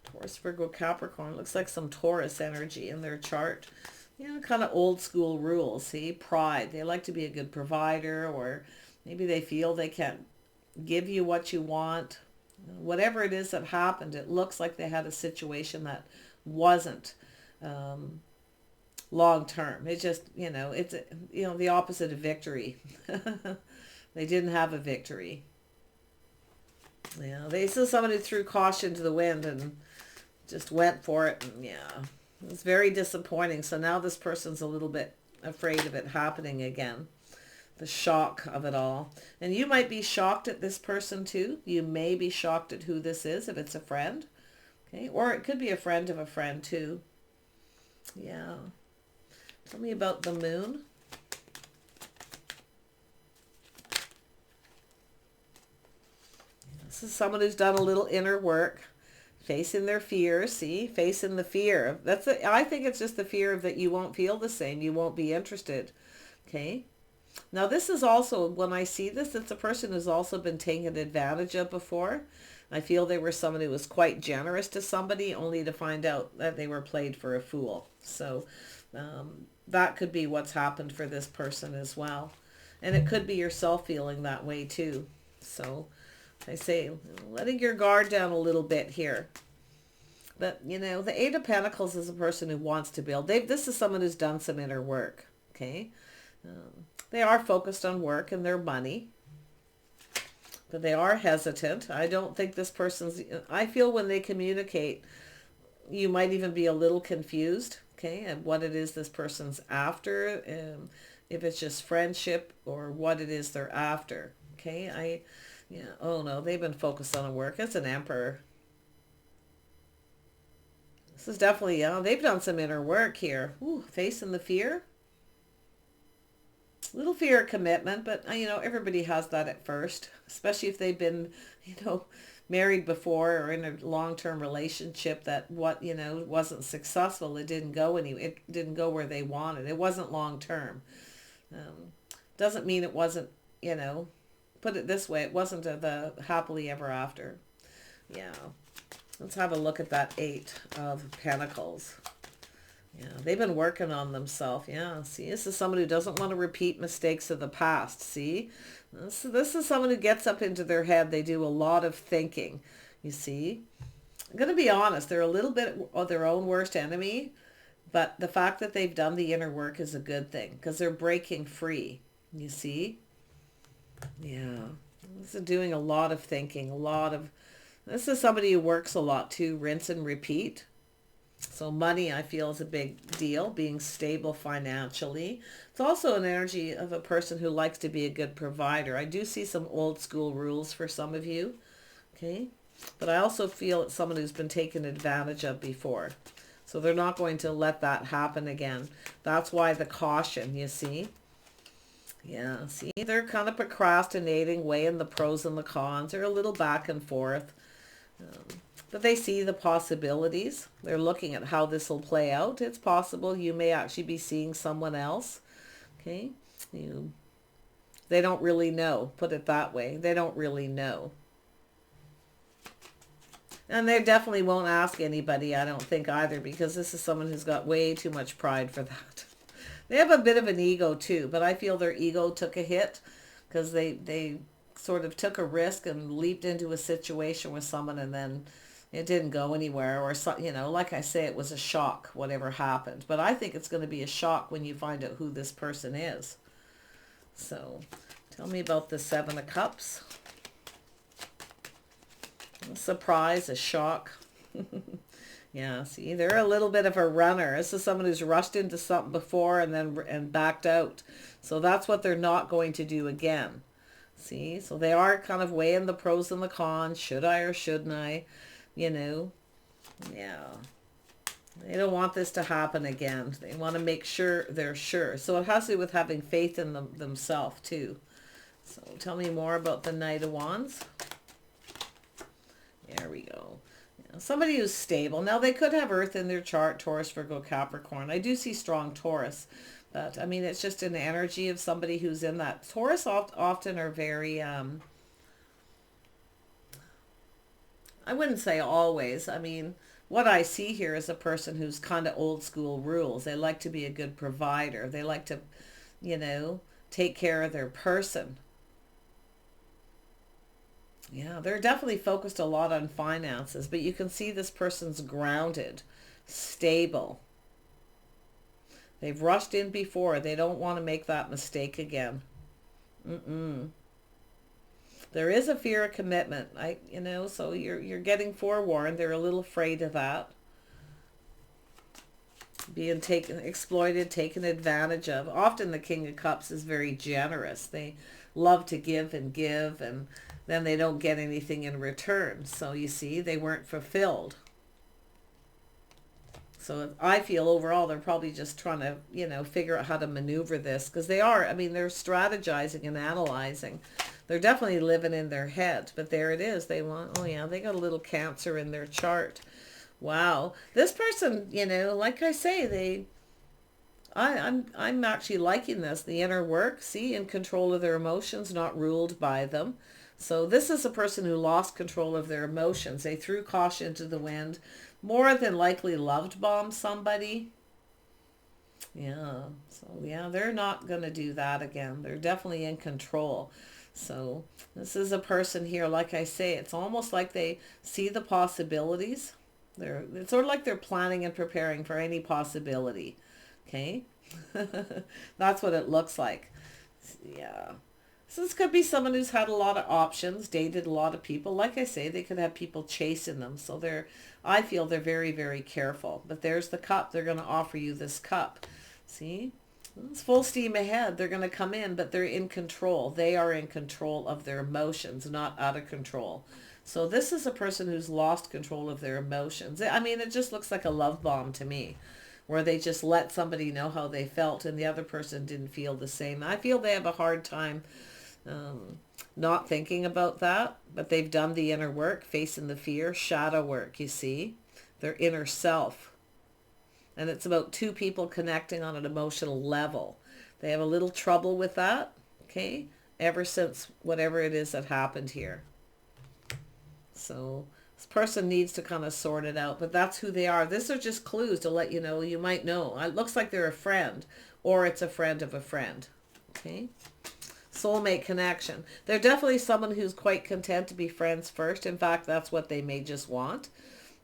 Taurus, Virgo, Capricorn. Looks like some Taurus energy in their chart. You know, kind of old school rules, see? Pride. They like to be a good provider, or maybe they feel they can't give you what you want. Whatever it is that happened, it looks like they had a situation that wasn't long term. It just, you know, it's, you know, the opposite of victory. They didn't have a victory. Yeah, they saw somebody who threw caution to the wind and just went for it, and yeah. It's very disappointing. So now this person's a little bit afraid of it happening again. The shock of it all. And you might be shocked at this person too. You may be shocked at who this is, if it's a friend. Okay, or it could be a friend of a friend too. Yeah. Tell me about the Moon. This is someone who's done a little inner work. Facing their fear, see? Facing the fear. I think it's just the fear of that you won't feel the same. You won't be interested. Okay? Now this is also, when I see this, it's a person who's also been taken advantage of before. I feel they were someone who was quite generous to somebody only to find out that they were played for a fool. So that could be what's happened for this person as well. And it could be yourself feeling that way too. So I say, letting your guard down a little bit here. But, you know, the Eight of Pentacles is a person who wants to build. This is someone who's done some inner work, okay? They are focused on work and their money. But they are hesitant. I don't think this person's... I feel when they communicate, you might even be a little confused, okay, and what it is this person's after, if it's just friendship or what it is they're after, okay? Yeah, oh no, they've been focused on work. It's an Emperor. This is definitely, they've done some inner work here. Ooh, facing the fear. Little fear of commitment, but you know, everybody has that at first, especially if they've been, you know, married before or in a long-term relationship that wasn't successful. It didn't go it didn't go where they wanted. It wasn't long-term. Doesn't mean it wasn't, you know, put it this way, it wasn't the happily ever after. Yeah. Let's have a look at that Eight of Pentacles. Yeah, they've been working on themselves. Yeah, see, this is someone who doesn't want to repeat mistakes of the past. See, this is someone who gets up into their head. They do a lot of thinking. You see, I'm going to be honest. They're a little bit of their own worst enemy, but the fact that they've done the inner work is a good thing because they're breaking free. You see? Yeah, this is doing a lot of thinking, this is somebody who works a lot too, rinse and repeat. So money, I feel, is a big deal, being stable financially. It's also an energy of a person who likes to be a good provider. I do see some old school rules for some of you, okay? But I also feel it's someone who's been taken advantage of before. So they're not going to let that happen again. That's why the caution, you see? Yeah, see, they're kind of procrastinating, weighing the pros and the cons. They're a little back and forth. But they see the possibilities. They're looking at how this will play out. It's possible you may actually be seeing someone else. Okay? They don't really know. Put it that way. They don't really know. And they definitely won't ask anybody, I don't think, either, because this is someone who's got way too much pride for that. They have a bit of an ego too, but I feel their ego took a hit because they sort of took a risk and leaped into a situation with someone and then it didn't go anywhere, or so, you know, like I say, it was a shock, whatever happened. But I think it's going to be a shock when you find out who this person is. So tell me about the Seven of Cups. A surprise, a shock. Yeah, see, they're a little bit of a runner. This is someone who's rushed into something before and backed out. So that's what they're not going to do again. See, so they are kind of weighing the pros and the cons. Should I or shouldn't I? You know, yeah. They don't want this to happen again. They want to make sure they're sure. So it has to do with having faith in themselves too. So tell me more about the Knight of Wands. There we go. Yeah, somebody who's stable. Now they could have Earth in their chart, Taurus, Virgo, Capricorn. I do see strong Taurus. But, I mean, it's just an energy of somebody who's in that. Taurus often are very, I wouldn't say always. I mean, what I see here is a person who's kind of old school rules. They like to be a good provider. They like to, you know, take care of their person. Yeah, they're definitely focused a lot on finances. But you can see this person's grounded, stable. They've rushed in before. They don't want to make that mistake again. There is a fear of commitment. You know, so you're getting forewarned. They're a little afraid of that. Being exploited, taken advantage of. Often the King of Cups is very generous. They love to give, and then they don't get anything in return. So you see, they weren't fulfilled. So I feel overall they're probably just trying to, you know, figure out how to maneuver this, because they are, I mean, they're strategizing and analyzing. They're definitely living in their head, but there it is. They want, oh yeah, they got a little Cancer in their chart. Wow. This person, you know, like I say, I'm actually liking this. The inner work, see, in control of their emotions, not ruled by them. So this is a person who lost control of their emotions. They threw caution to the wind, more than likely loved bombed somebody. Yeah. So yeah, they're not going to do that again. They're definitely in control. So this is a person here, like I say, it's almost like they see the possibilities. It's sort of like they're planning and preparing for any possibility. Okay. That's what it looks like. Yeah. So this could be someone who's had a lot of options, dated a lot of people. Like I say, they could have people chasing them. So I feel they're very, very careful. But there's the cup. They're going to offer you this cup. See? It's full steam ahead. They're going to come in, but they're in control. They are in control of their emotions, not out of control. So this is a person who's lost control of their emotions. I mean, it just looks like a love bomb to me, where they just let somebody know how they felt and the other person didn't feel the same. I feel they have a hard time not thinking about that, but they've done the inner work, facing the fear, shadow work, you see, their inner self. And it's about two people connecting on an emotional level. They have a little trouble with that, okay, ever since whatever it is that happened here. So this person needs to kind of sort it out, but that's who they are. These are just clues to let you know. You might know. It looks like they're a friend, or it's a friend of a friend, okay? Soulmate connection. They're definitely someone who's quite content to be friends first. In fact, that's what they may just want.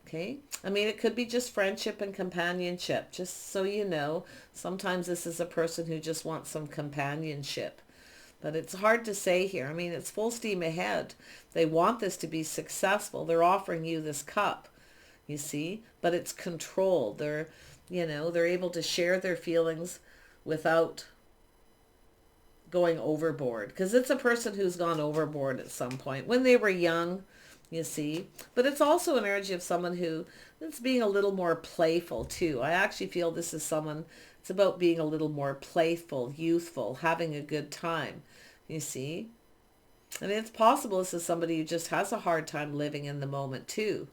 Okay. I mean, it could be just friendship and companionship. Just so you know, sometimes this is a person who just wants some companionship. But it's hard to say here. I mean, it's full steam ahead. They want this to be successful. They're offering you this cup, you see, but it's controlled. They're, you know, they're able to share their feelings without going overboard, because it's a person who's gone overboard at some point when they were young, you see. But it's also an energy of someone who is being a little more playful too. I actually feel this is someone, it's about being a little more playful, youthful, having a good time, you see. And it's possible this is somebody who just has a hard time living in the moment too,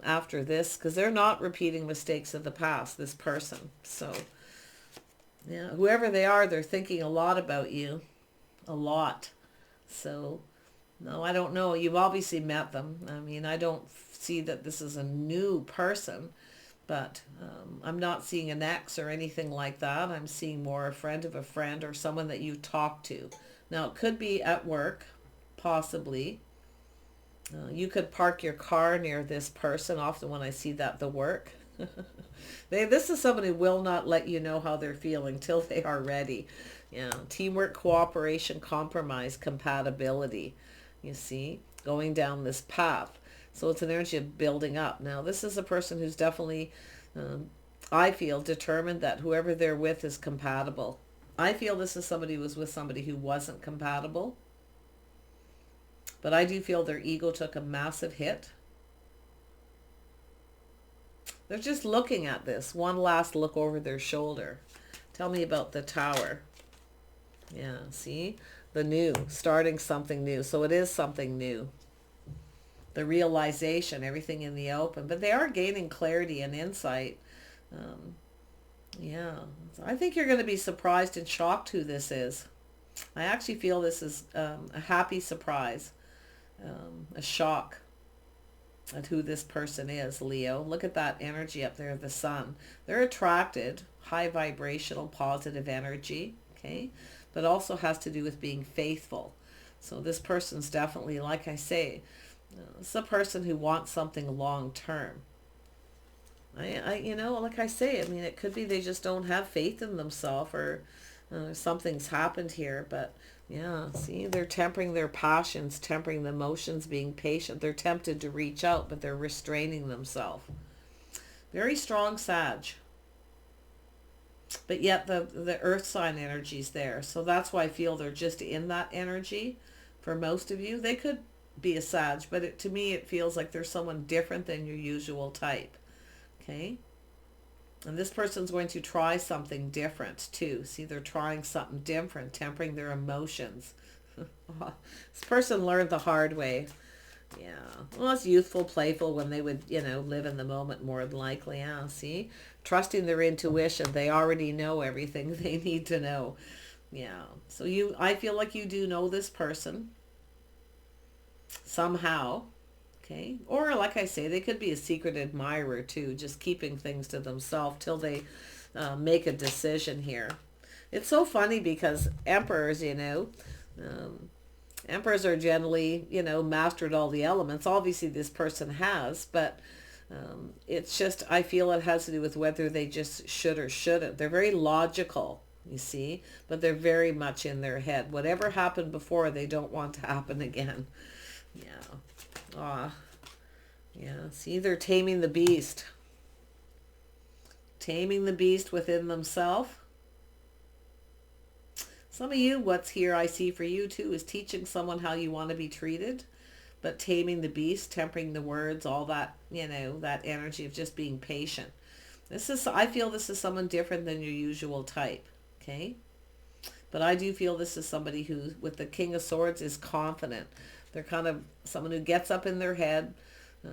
after this, because they're not repeating mistakes of the past, this person. So yeah, whoever they are, they're thinking a lot about you. A lot. So, no, I don't know. You've obviously met them. I mean, I don't see that this is a new person, but I'm not seeing an ex or anything like that. I'm seeing more a friend of a friend, or someone that you talk to. Now, it could be at work, possibly. You could park your car near this person. Often when I see that, the work. This is somebody who will not let you know how they're feeling till they are ready. Yeah, teamwork, cooperation, compromise, compatibility. You see, going down this path. So it's an energy of building up. Now, this is a person who's definitely, I feel, determined that whoever they're with is compatible. I feel this is somebody who was with somebody who wasn't compatible. But I do feel their ego took a massive hit. They're just looking at this. One last look over their shoulder. Tell me about the Tower. Yeah, see? The new. Starting something new. So it is something new. The realization, everything in the open. But they are gaining clarity and insight. Yeah. So I think you're going to be surprised and shocked who this is. I actually feel this is a happy surprise. A shock at who this person is, Leo. Look at that energy up there, the sun. They're attracted, high vibrational, positive energy, okay? But also has to do with being faithful. So this person's definitely, like I say, it's a person who wants something long term. You know, like I say, I mean, it could be they just don't have faith in themselves, or something's happened here, but yeah, see, they're tempering their passions, tempering the emotions, being patient. They're tempted to reach out, but they're restraining themselves. Very strong Sag. But yet the earth sign energy's there. So that's why I feel they're just in that energy for most of you. They could be a Sag, but to me it feels like there's someone different than your usual type. Okay? And this person's going to try something different too. See, they're trying something different, tempering their emotions. This person learned the hard way. Yeah. Well, it's youthful, playful when they would, live in the moment more than likely. Yeah, see? Trusting their intuition. They already know everything they need to know. Yeah. So I feel like you do know this person somehow. Okay. Or like I say, they could be a secret admirer too, just keeping things to themselves till they make a decision here. It's so funny because emperors, emperors are generally, mastered all the elements. Obviously this person has, but it's just, I feel it has to do with whether they just should or shouldn't. They're very logical, you see, but they're very much in their head. Whatever happened before, they don't want to happen again. Yeah. Yeah. See, they're taming the beast. Taming the beast within themselves. Some of you, what's here I see for you too, is teaching someone how you want to be treated, but taming the beast, tempering the words, all that, that energy of just being patient. I feel this is someone different than your usual type, okay? But I do feel this is somebody who, with the King of Swords, is confident. They're kind of someone who gets up in their head,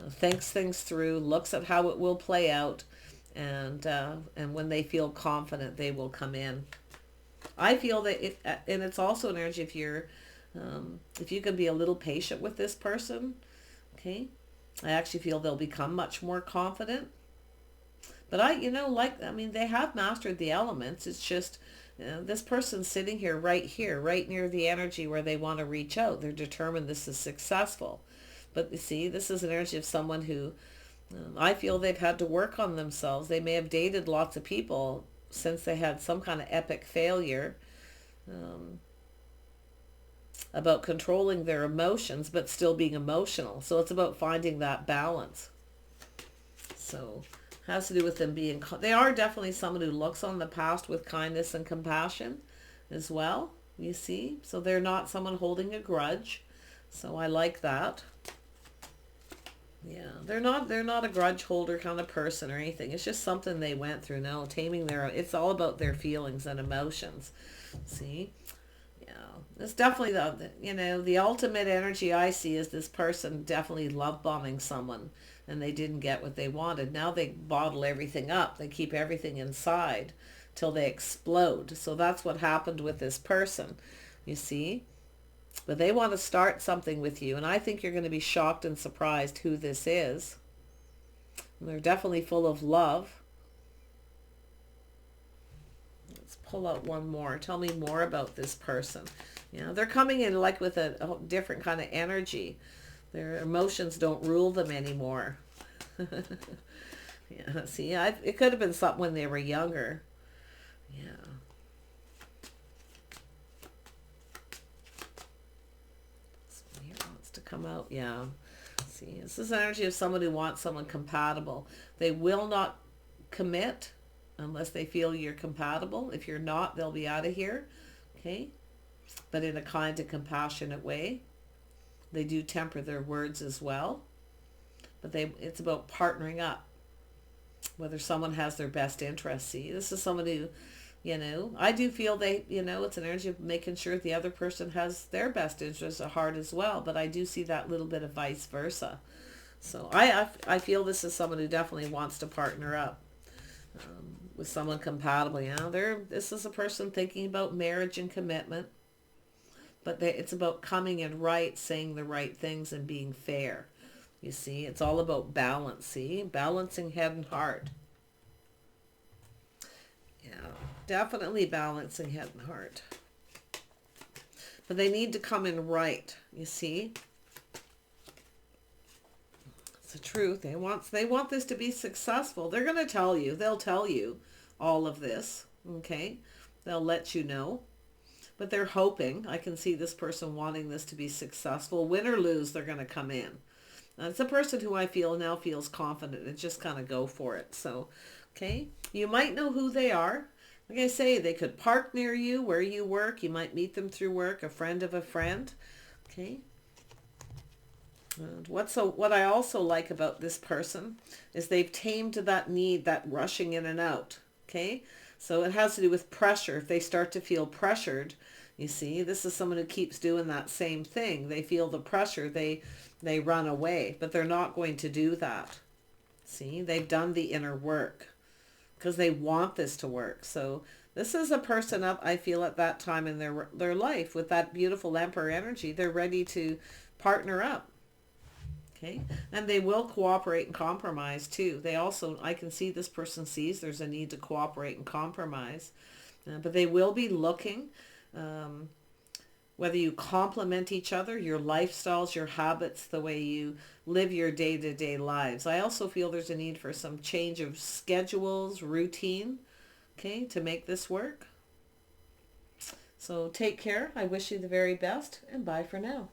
thinks things through, looks at how it will play out, and when they feel confident, they will come in. I feel that and it's also an energy if you can be a little patient with this person, okay, I actually feel they'll become much more confident. But they have mastered the elements. It's just, this person's sitting here, right near the energy where they want to reach out. They're determined this is successful. But you see, this is an energy of someone who, I feel they've had to work on themselves. They may have dated lots of people since they had some kind of epic failure about controlling their emotions, but still being emotional. So it's about finding that balance. So it has to do with them being, they are definitely someone who looks on the past with kindness and compassion as well, you see. So they're not someone holding a grudge. So I like that. Yeah, they're not a grudge holder kind of person or anything. It's just something they went through. No, it's all about their feelings and emotions. See? Yeah. It's definitely the ultimate energy I see is this person definitely love bombing someone and they didn't get what they wanted. Now they bottle everything up. They keep everything inside till they explode. So that's what happened with this person. You see? But they want to start something with you. And I think you're going to be shocked and surprised who this is. And they're definitely full of love. Let's pull out one more. Tell me more about this person. They're coming in like with a different kind of energy. Their emotions don't rule them anymore. Yeah, see, it could have been something when they were younger. Yeah. To come out. Yeah, see, this is energy of someone who wants someone compatible. They will not commit unless they feel you're compatible. If you're not, they'll be out of here, okay? But in a kind and compassionate way. They do temper their words as well, but it's about partnering up, whether someone has their best interest. See, this is someone who, I do feel it's an energy of making sure the other person has their best interests at heart as well. But I do see that little bit of vice versa. So I feel this is someone who definitely wants to partner up with someone compatible. This is a person thinking about marriage and commitment. But it's about coming in right, saying the right things and being fair. You see, it's all about balance. See, balancing head and heart. Yeah. Definitely balancing head and heart. But they need to come in right, you see. It's the truth. They want this to be successful. They're going to tell you. They'll tell you all of this, okay? They'll let you know. But they're hoping. I can see this person wanting this to be successful. Win or lose, they're going to come in. It's a person who I feel now feels confident and just kind of go for it. So, okay, you might know who they are. Like I say, they could park near you where you work. You might meet them through work, a friend of a friend. Okay. And what I also like about this person is they've tamed that need, that rushing in and out. Okay, so it has to do with pressure. If they start to feel pressured, you see, this is someone who keeps doing that same thing. They feel the pressure, they run away, but they're not going to do that. See, they've done the inner work because they want this to work. So this is a person up, I feel, at that time in their life with that beautiful Emperor energy. They're ready to partner up. Okay, and they will cooperate and compromise too. They also, I can see this person sees there's a need to cooperate and compromise, but they will be looking, whether you complement each other, your lifestyles, your habits, the way you live your day-to-day lives. I also feel there's a need for some change of schedules, routine, okay, to make this work. So take care. I wish you the very best, and bye for now.